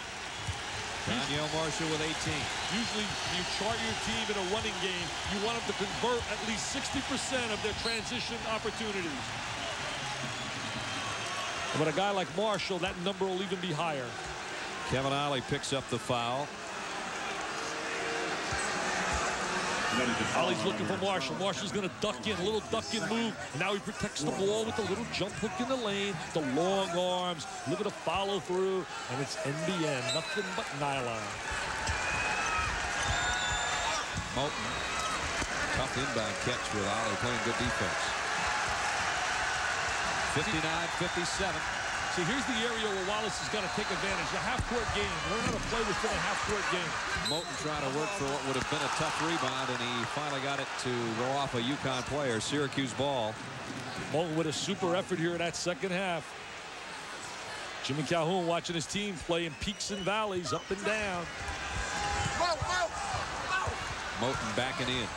Speaker 3: Danielle Marshall with 18.
Speaker 6: Usually, you chart your team in a running game. You want them to convert at least 60% of their transition opportunities. But a guy like Marshall, that number will even be higher.
Speaker 3: Kevin Ollie picks up the foul.
Speaker 6: Ollie's looking for Marshall. Marshall's going to duck in, a little duck in move. And now he protects the ball with a little jump hook in the lane. The long arms, look at the follow through, and it's NBN, nothing but nylon.
Speaker 3: Moulton, tough inbound catch with Ollie playing good defense. 59-57.
Speaker 6: See, here's the area where Wallace has got to take advantage. A half-court game. Learn how to play within a half-court game.
Speaker 3: Moulton trying to work for what would have been a tough rebound, and he finally got it to go off a UConn player. Syracuse ball.
Speaker 6: Moulton with a super effort here in that second half. Jimmy Calhoun watching his team play in peaks and valleys, up and down.
Speaker 3: Moulton backing in.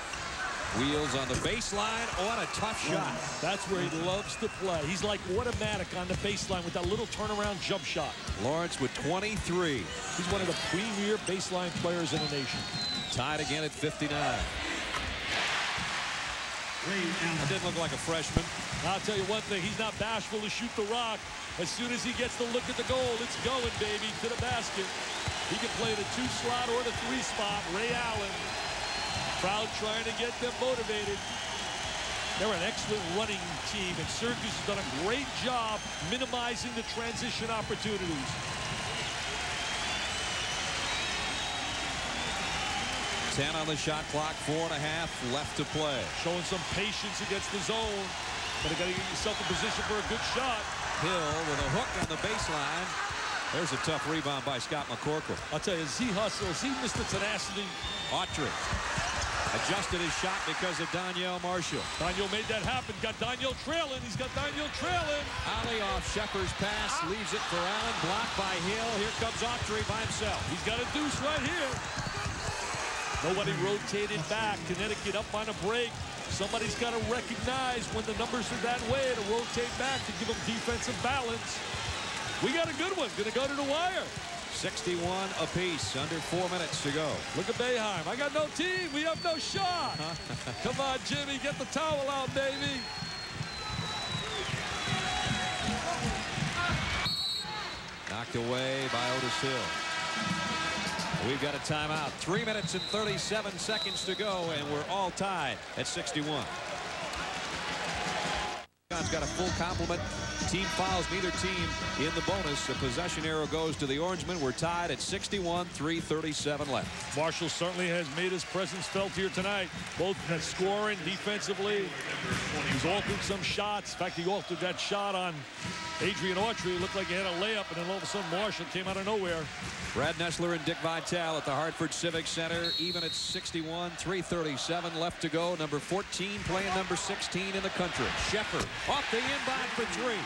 Speaker 3: Wheels on the baseline. Oh, what a tough shot.
Speaker 6: That's where he loves to play. He's like automatic on the baseline with that little turnaround jump shot.
Speaker 3: Lawrence with 23.
Speaker 6: He's one of the premier baseline players in the nation.
Speaker 3: Tied again at 59. That didn't look like a freshman.
Speaker 6: I'll tell you one thing, he's not bashful to shoot the rock. As soon as he gets the look at the goal, it's going, baby, to the basket. He can play the 2 slot or the 3 spot. Ray Allen. Crowd trying to get them motivated. They're an excellent running team, and Syracuse has done a great job minimizing the transition opportunities.
Speaker 3: Ten on the shot clock, 4.5 left to play.
Speaker 6: Showing some patience against the zone, but you got to get yourself in position for a good shot.
Speaker 3: Hill with a hook on the baseline. There's a tough rebound by Scott McCorkle.
Speaker 6: I'll tell you, as he hustles, he missed the tenacity.
Speaker 3: Autry adjusted his shot because of Danielle Marshall.
Speaker 6: Daniel made that happen. Got Daniel trailing. He's got Daniel trailing.
Speaker 3: Alley off Shepard's pass. Leaves it for Allen. Blocked by Hill. Here comes Autry by himself.
Speaker 6: He's got a deuce right here. Nobody rotated back. Connecticut up on a break. Somebody's got to recognize when the numbers are that way to rotate back to give them defensive balance. We got a good one. Going to go to the wire.
Speaker 3: 61 apiece, under 4 minutes to go.
Speaker 6: Look at Boeheim. I got no team. We have no shot. Come on, Jimmy. Get the towel out, baby.
Speaker 3: Knocked away by Otis Hill. We've got a timeout. 3 minutes and 37 seconds to go, and we're all tied at 61. UConn's got a full complement. Team fouls neither team in the bonus. The possession arrow goes to the Orangemen. We're tied at 61, 3:37 left.
Speaker 6: Marshall certainly has made his presence felt here tonight, both at scoring, defensively. He's altered some shots. In fact, he altered that shot on Adrian Autry. It looked like he had a layup, and then all of a sudden Marshall came out of nowhere.
Speaker 3: Brad Nessler and Dick Vitale at the Hartford Civic Center, even at 61, 3:37 left to go. Number 14 playing number 16 in the country. Shepard off the inbound for 3.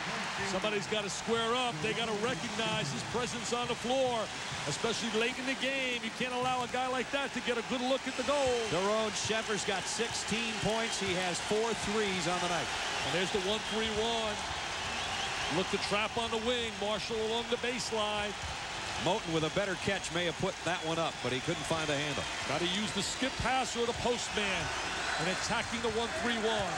Speaker 6: Somebody's got to square up. They got to recognize his presence on the floor, especially late in the game. You can't allow a guy like that to get a good look at the goal.
Speaker 3: Daron Shepard's got 16 points. He has 4 threes on the night.
Speaker 6: And there's the 1-3-1. Look to trap on the wing. Marshall along the baseline.
Speaker 3: Moulton with a better catch may have put that one up, but he couldn't find a handle.
Speaker 6: Got to use the skip pass or the post man and attacking the 1-3-1.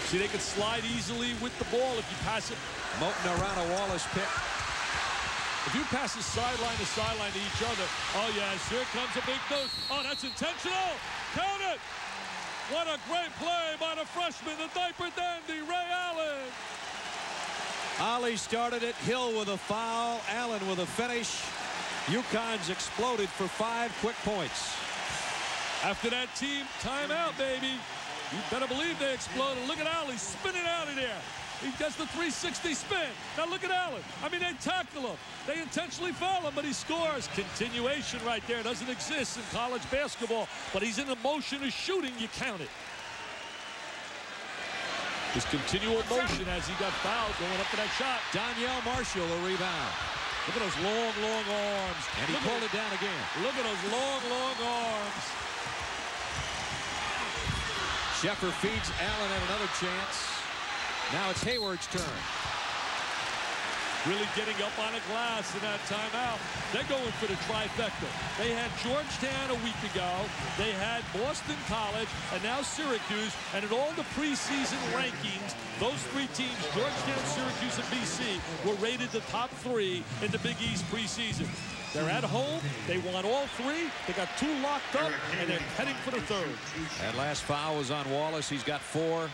Speaker 6: See, they could slide easily with the ball if you pass it.
Speaker 3: Moulton around a Wallace pick.
Speaker 6: If you pass the sideline to sideline to each other, oh yes, here comes a big dose. Oh, that's intentional. Count it. What a great play by the freshman, the diaper dandy, Ray Allen.
Speaker 3: Ali started it. Hill with a foul. Allen with a finish. UConn's exploded for 5 quick points.
Speaker 6: After that team timeout, baby, you better believe they exploded. Look at Ali spinning out of there. He does the 360 spin. Now look at Allen. I mean, they tackle him. They intentionally foul him, but he scores. Continuation right there doesn't exist in college basketball, but he's in the motion of shooting. You count it. His continual motion as he got fouled going up to that shot.
Speaker 3: Danielle Marshall, a rebound.
Speaker 6: Look at those long, long arms.
Speaker 3: And he pulled it down again.
Speaker 6: Look at those long, long arms.
Speaker 3: Shepard feeds Allen at another chance. Now it's Hayward's turn.
Speaker 6: Really getting up on the glass in that timeout. They're going for the trifecta. They had Georgetown a week ago. They had Boston College, and now Syracuse. And in all the preseason rankings, those 3 teams, Georgetown, Syracuse, and BC, were rated the top 3 in the Big East preseason. They're at home. They won all 3. They got 2 locked up, and they're heading for the 3rd.
Speaker 3: That last foul was on Wallace. He's got 4.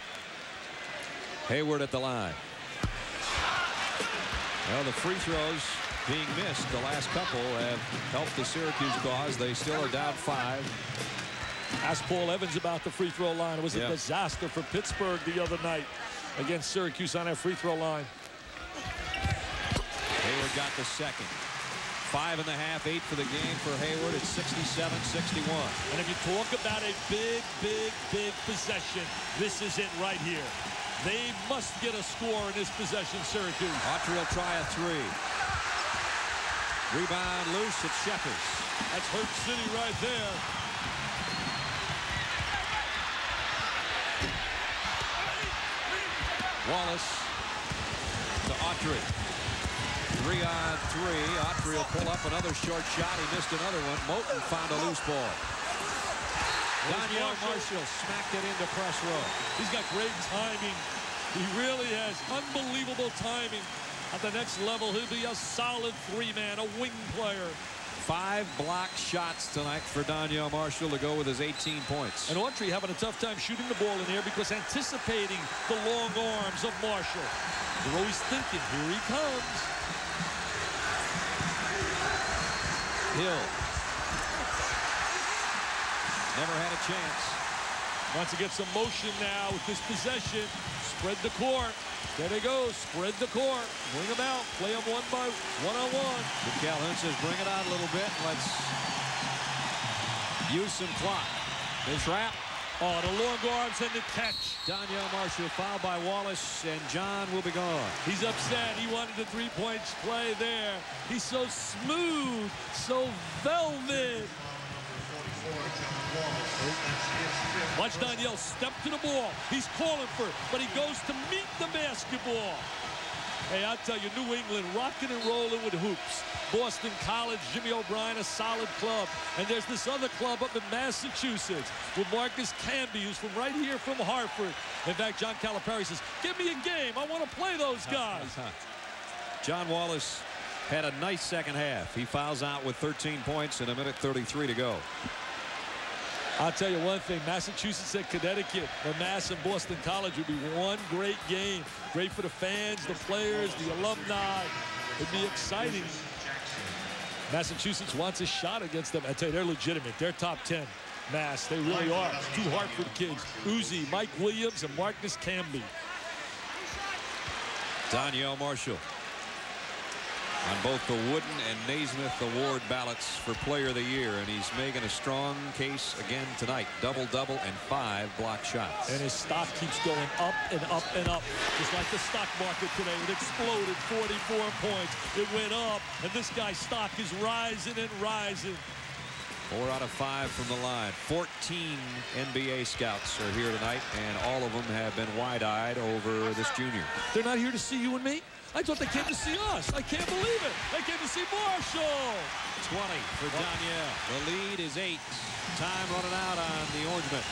Speaker 3: Hayward at the line. Well, the free throws being missed, the last couple, have helped the Syracuse cause. They still are down 5.
Speaker 6: Ask Paul Evans about the free throw line. It was a disaster for Pittsburgh the other night against Syracuse on that free throw line.
Speaker 3: Hayward got the second. 5.5, 8 for the game for Hayward. It's 67-61.
Speaker 6: And if you talk about a big possession, this is it right here. They must get a score in this possession, Syracuse.
Speaker 3: Autry will try a three. Rebound loose at Shepard.
Speaker 6: That's Hurt City right there.
Speaker 3: Wallace to Autry. 3-on-3. Autry will pull up another short shot. He missed another one. Moten found a loose ball. Danielle Marshall smacked it into press row.
Speaker 6: He's got great timing. He really has unbelievable timing. At the next level, he'll be a solid three-man, a wing player.
Speaker 3: 5 block shots tonight for Danielle Marshall to go with his 18 points.
Speaker 6: And Autry having a tough time shooting the ball in here because anticipating the long arms of Marshall. They're always thinking, here he comes.
Speaker 3: Hill. Never had a chance.
Speaker 6: Wants to get some motion now with this possession. Spread the court. There they go. Spread the court. Bring them out. Play them one-on-one.
Speaker 3: Calhoun says bring it out a little bit. Let's use some clock. The trap.
Speaker 6: Oh, the long arms and the catch.
Speaker 3: Danielle Marshall fouled by Wallace, and John will be gone.
Speaker 6: He's upset. He wanted the three-point play there. He's so smooth, so velvet. Watch Danielle step to the ball. He's calling for it, but he goes to meet the basketball. Hey, I'll tell you, New England rocking and rolling with hoops. Boston College, Jimmy O'Brien, a solid club. And there's this other club up in Massachusetts with Marcus Camby, who's from right here from Hartford. In fact, John Calipari says, give me a game. I want to play those guys.
Speaker 3: John Wallace had a nice second half. He fouls out with 13 points and 1:33 to go.
Speaker 6: I'll tell you one thing, Massachusetts and Connecticut, or Mass and Boston College would be one great game. Great for the fans, the players, the alumni. It'd be exciting. Massachusetts wants a shot against them. I tell you, they're legitimate. They're top 10. Mass, they really are. 2 Hartford kids, Uzi, Mike Williams, and Marcus Camby.
Speaker 3: Danielle Marshall on both the Wooden and Naismith Award ballots for Player of the Year, and he's making a strong case again tonight. Double-double and 5 block shots.
Speaker 6: And his stock keeps going up and up and up. Just like the stock market today. It exploded 44 points. It went up, and this guy's stock is rising and rising.
Speaker 3: 4 out of 5 from the line. 14 NBA scouts are here tonight, and all of them have been wide-eyed over this junior.
Speaker 6: They're not here to see you and me? I thought they came to see us. I can't believe it. They came to see Marshall.
Speaker 3: 20 for Danielle. The lead is 8. Time running out on the Orangemen.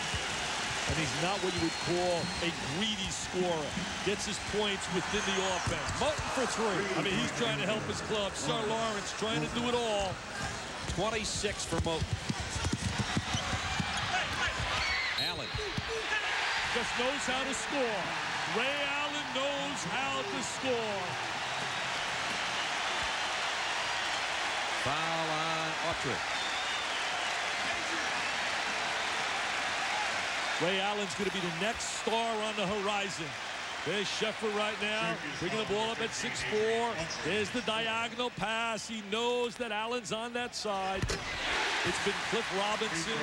Speaker 6: And he's not what you would call a greedy scorer. Gets his points within the offense. Moten for 3. I mean, he's trying to help his club. Sir Lawrence trying to do it all.
Speaker 3: 26 for Moten. Allen.
Speaker 6: Just knows how to score. Ray Allen knows how to score.
Speaker 3: Foul on Autry.
Speaker 6: Ray Allen's going to be the next star on the horizon. There's Sheffer right now, bringing the ball up at 6'4". There's the diagonal pass. He knows that Allen's on that side. It's been Cliff Robinson.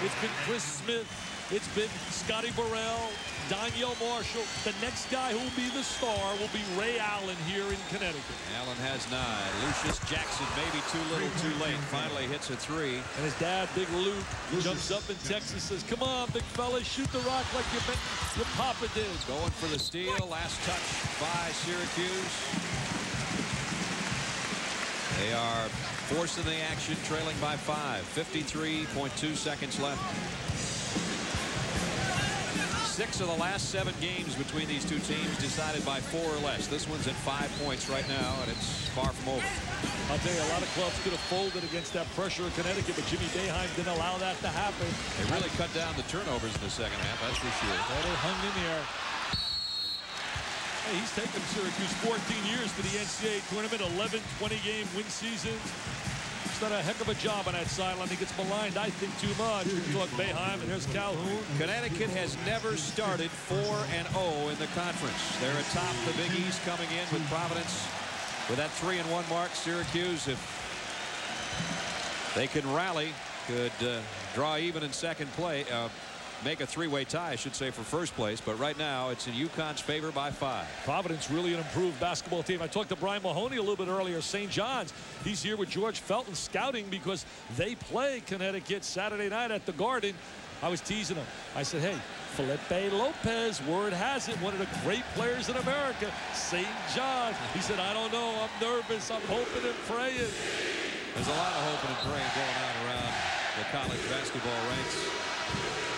Speaker 6: It's been Chris Smith. It's been Scotty Burrell, Danielle Marshall. The next guy who will be the star will be Ray Allen here in Connecticut.
Speaker 3: Allen has 9. Lucius Jackson, maybe too little, too late. Finally hits a 3.
Speaker 6: And his dad, Big Luke, jumps up in Texas, says, come on, big fella, shoot the rock like your papa did.
Speaker 3: Going for the steal. Last touch by Syracuse. They are forcing the action, trailing by 5. 53.2 seconds left. 6 of the last 7 games between these two teams decided by 4 or less. This one's at 5 points right now, and it's far from over.
Speaker 6: I'll tell you, a lot of clubs could have folded against that pressure of Connecticut, but Jimmy Boeheim didn't allow that to happen.
Speaker 3: They really cut down the turnovers in the second half, that's for sure.
Speaker 6: Well, they hung in there. Hey, he's taken Syracuse 14 years to the NCAA tournament, 11 20-game win seasons. He's done a heck of a job on that sideline. He gets maligned, I think, too much. We talk Boeheim, and there's Calhoun.
Speaker 3: Connecticut has never started 4-0 in the conference. They're atop the Big East, coming in with Providence With that 3-1 mark, Syracuse, if they can rally, could draw even in second place, make a three-way tie, I should say, for first place. But right now, it's in UConn's favor by 5.
Speaker 6: Providence really an improved basketball team. I talked to Brian Mahoney a little bit earlier. St. John's, he's here with George Felton scouting because they play Connecticut Saturday night at the Garden. I was teasing him. I said, hey, Felipe Lopez, word has it, one of the great players in America, St. John. He said, I don't know, I'm nervous, I'm hoping and praying.
Speaker 3: There's a lot of hoping and praying going on around the college basketball ranks,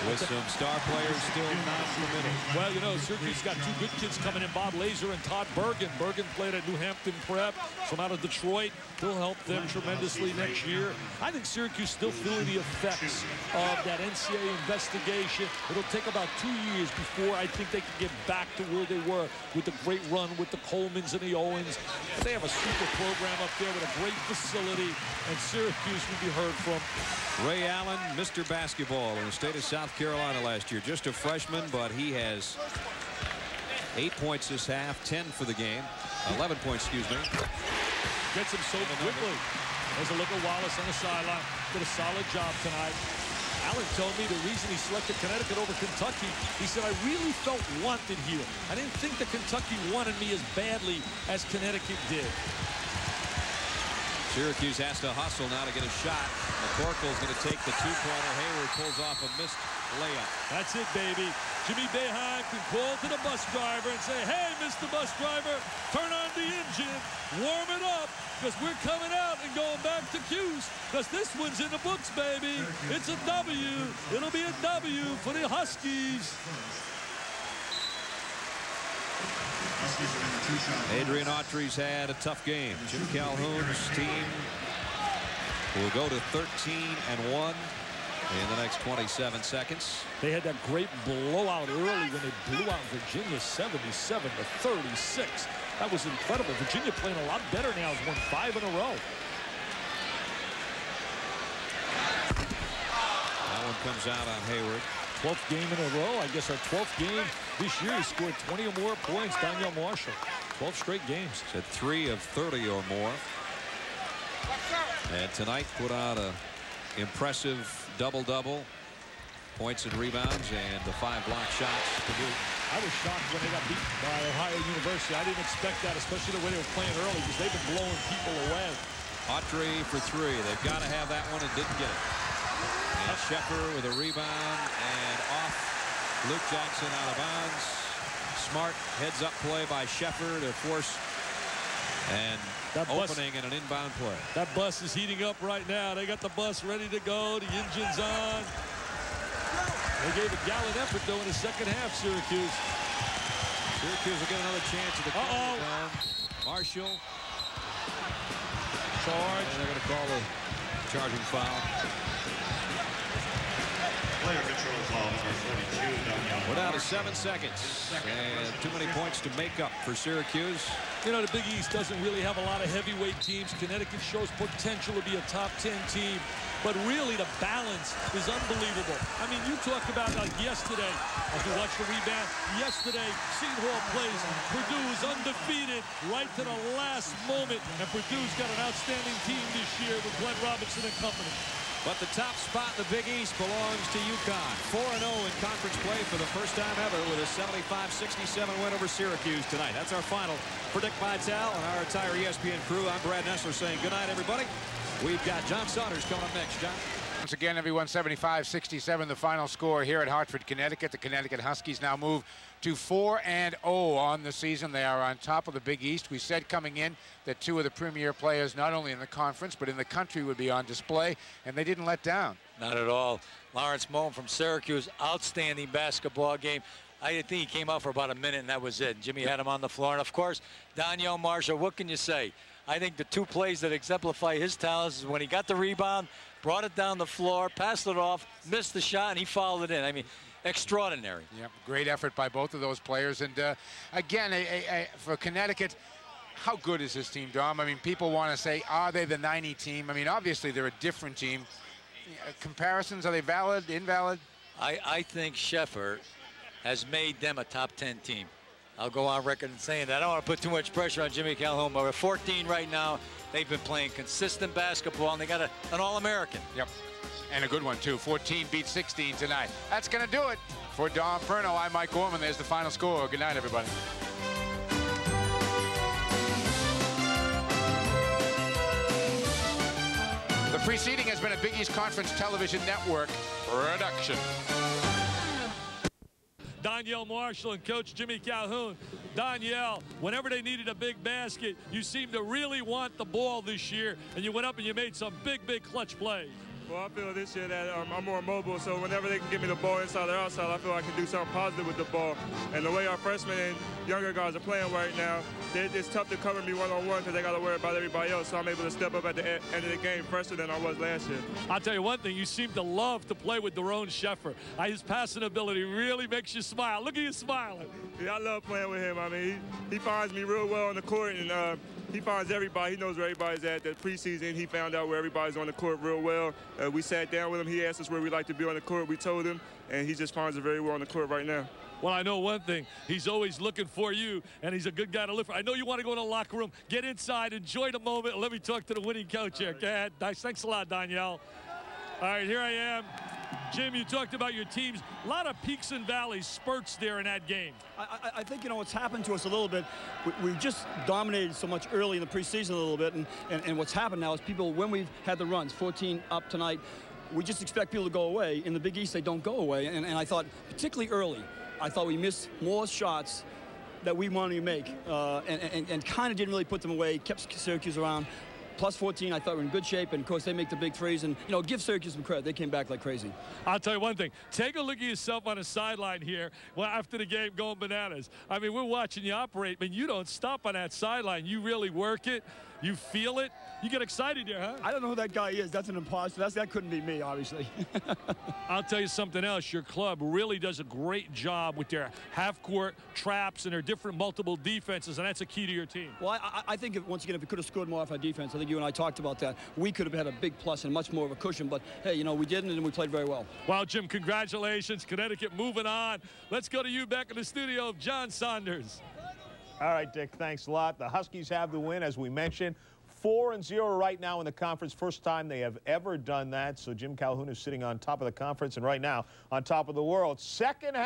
Speaker 3: with some star players still not committed.
Speaker 6: Well, you know, Syracuse got 2 good kids coming in, Bob Laser and Todd Bergen. Bergen played at New Hampton Prep from out of Detroit. He'll help them tremendously next year. I think Syracuse still feeling the effects of that NCAA investigation. It'll take about 2 years before I think they can get back to where they were with the great run with the Colemans and the Owens. They have a super program up there with a great facility, and Syracuse will be heard from.
Speaker 3: Ray Allen, Mr. Basketball in the state of South Carolina last year. Just a freshman, but he has 8 points this half, 10 for the game. 11 points, excuse me.
Speaker 6: Gets him so quickly. There's a look at Wallace on the sideline. Did a solid job tonight. Allen told me the reason he selected Connecticut over Kentucky, he said, I really felt wanted here. I didn't think that Kentucky wanted me as badly as Connecticut did.
Speaker 3: Syracuse has to hustle now to get a shot. McCorkle's going to take the 2-pointer. Hayward pulls off a missed layup.
Speaker 6: That's it, baby. Jimmy Boeheim can call to the bus driver and say, hey, Mr. Bus Driver, turn on the engine, warm it up, because we're coming out and going back to Cuse, because this one's in the books, baby. It's a W. It'll be a W for the Huskies.
Speaker 3: Adrian Autry's had a tough game. Jim Calhoun's team will go to 13-1 in the next 27 seconds.
Speaker 6: They had that great blowout early when they blew out Virginia 77-36. That was incredible. Virginia playing a lot better now. Has won 5 in a row.
Speaker 3: That one comes out on Hayward.
Speaker 6: 12th game in a row. I guess our 12th game this year. He scored 20 or more points. Daniel Marshall. 12 straight games.
Speaker 3: He's had 3 of 30 or more. And tonight put out a impressive double-double. Points and rebounds and the 5 block shots to boot.
Speaker 6: I was shocked when they got beaten by Ohio University. I didn't expect that, especially the way they were playing early, because they've been blowing people away.
Speaker 3: Autry for 3. They've got to have that one and didn't get it. And Sheffer with a rebound and off. Luke Jackson out of bounds. Smart heads-up play by Sheffer to force and that opening in an inbound play.
Speaker 6: That bus is heating up right now. They got the bus ready to go. The engine's on. They gave a gallant effort, though, in the second half, Syracuse.
Speaker 3: Syracuse will get another chance at the countdown. Marshall.
Speaker 6: Charge.
Speaker 3: And they're going to call the charging foul.
Speaker 8: Player control foul number 42.
Speaker 3: We're down to 7 seconds. And too many points to make up for Syracuse.
Speaker 6: You know, the Big East doesn't really have a lot of heavyweight teams. Connecticut shows potential to be a top 10 team. But really, the balance is unbelievable. I mean, you talk about like yesterday, as we watched the rebound, yesterday, Seton Hall plays. Purdue is undefeated right to the last moment. And Purdue's got an outstanding team this year with Glenn Robinson and company.
Speaker 3: But the top spot in the Big East belongs to UConn. 4-0 in conference play for the first time ever with a 75-67 win over Syracuse tonight. That's our final. For Dick Vitale and our entire ESPN crew, I'm Brad Nessler saying good night, everybody. We've got John Saunders coming up next. John.
Speaker 9: Once again, everyone, 75-67, the final score here at Hartford, Connecticut. The Connecticut Huskies now move to 4-0 on the season. They are on top of the Big East. We said coming in that 2 of the premier players, not only in the conference, but in the country, would be on display, and they didn't let down.
Speaker 10: Not at all. Lawrence Moan from Syracuse, outstanding basketball game. I think he came out for about a minute, and that was it. Jimmy had him on the floor. And, of course, Daniel Marshall, what can you say? I think the 2 plays that exemplify his talents is when he got the rebound, brought it down the floor, passed it off, missed the shot, and he fouled it in. I mean, extraordinary.
Speaker 9: Yeah, great effort by both of those players. And, again, for Connecticut, how good is this team, Dom? I mean, people want to say, are they the 90 team? I mean, obviously, they're a different team. Comparisons, are they valid, invalid?
Speaker 10: I think Sheffer has made them a top 10 team. I'll go on record in saying that. I don't want to put too much pressure on Jimmy Calhoun, but we're 14 right now. They've been playing consistent basketball, and they got an All-American.
Speaker 9: Yep, and a good one, too. 14 beat 16 tonight. That's going to do it. For Don Perno, I'm Mike Gorman. There's the final score. Good night, everybody. The preceding has been a Big East Conference Television Network production.
Speaker 6: Donyell Marshall and Coach Jimmy Calhoun. Donyell, whenever they needed a big basket, you seemed to really want the ball this year, and you went up and you made some big clutch plays.
Speaker 11: Well, I feel this year that I'm more mobile, so whenever they can give me the ball inside or outside, I feel I can do something positive with the ball. And the way our freshmen and younger guys are playing right now, it's tough to cover me one-on-one because they got to worry about everybody else, so I'm able to step up at the end of the game fresher than I was last year.
Speaker 6: I'll tell you one thing, you seem to love to play with Daron Sheffer. His passing ability really makes you smile. Look at you smiling.
Speaker 11: Yeah, I love playing with him. I mean, he finds me real well on the court, and he finds everybody. He knows where everybody's at. The preseason, he found out where everybody's on the court real well. We sat down with him. He asked us where we like to be on the court. We told him, and he just finds it very well on the court right now.
Speaker 6: Well, I know one thing. He's always looking for you, and he's a good guy to live for. I know you want to go in the locker room, get inside, enjoy the moment, and let me talk to the winning coach here. Go ahead. Nice. Thanks a lot, Donyell. All right, here I am. Jim, you talked about your teams. A lot of peaks and valleys, spurts there in that game.
Speaker 12: I think, you know, what's happened to us a little bit, we just dominated so much early in the preseason a little bit, and what's happened now is people, when we've had the runs, 14 up tonight, we just expect people to go away. In the Big East, they don't go away, and I thought, particularly early, I thought we missed more shots that we wanted to make, and kind of didn't really put them away, kept Syracuse around. Plus 14, I thought we were in good shape, and of course they make the big threes, and you know, give Syracuse some credit. They came back like crazy.
Speaker 6: I'll tell you one thing. Take a look at yourself on the sideline here after the game going bananas. I mean, we're watching you operate, but you don't stop on that sideline. You really work it. You feel it. You get excited here, huh?
Speaker 12: I don't know who that guy is. That's an imposter. That couldn't be me, obviously.
Speaker 6: I'll tell you something else. Your club really does a great job with their half-court traps and their different multiple defenses, and that's a key to your team.
Speaker 12: Well, I think, once again, if we could have scored more off our defense, I think you and I talked about that, we could have had a big plus and much more of a cushion. But, hey, you know, we didn't, and we played very well.
Speaker 6: Well, Jim, congratulations. Connecticut moving on. Let's go to you back in the studio of John Saunders.
Speaker 1: All right, Dick, thanks a lot. The Huskies have the win, as we mentioned. 4-0 right now in the conference. First time they have ever done that. So Jim Calhoun is sitting on top of the conference and right now on top of the world. Second half.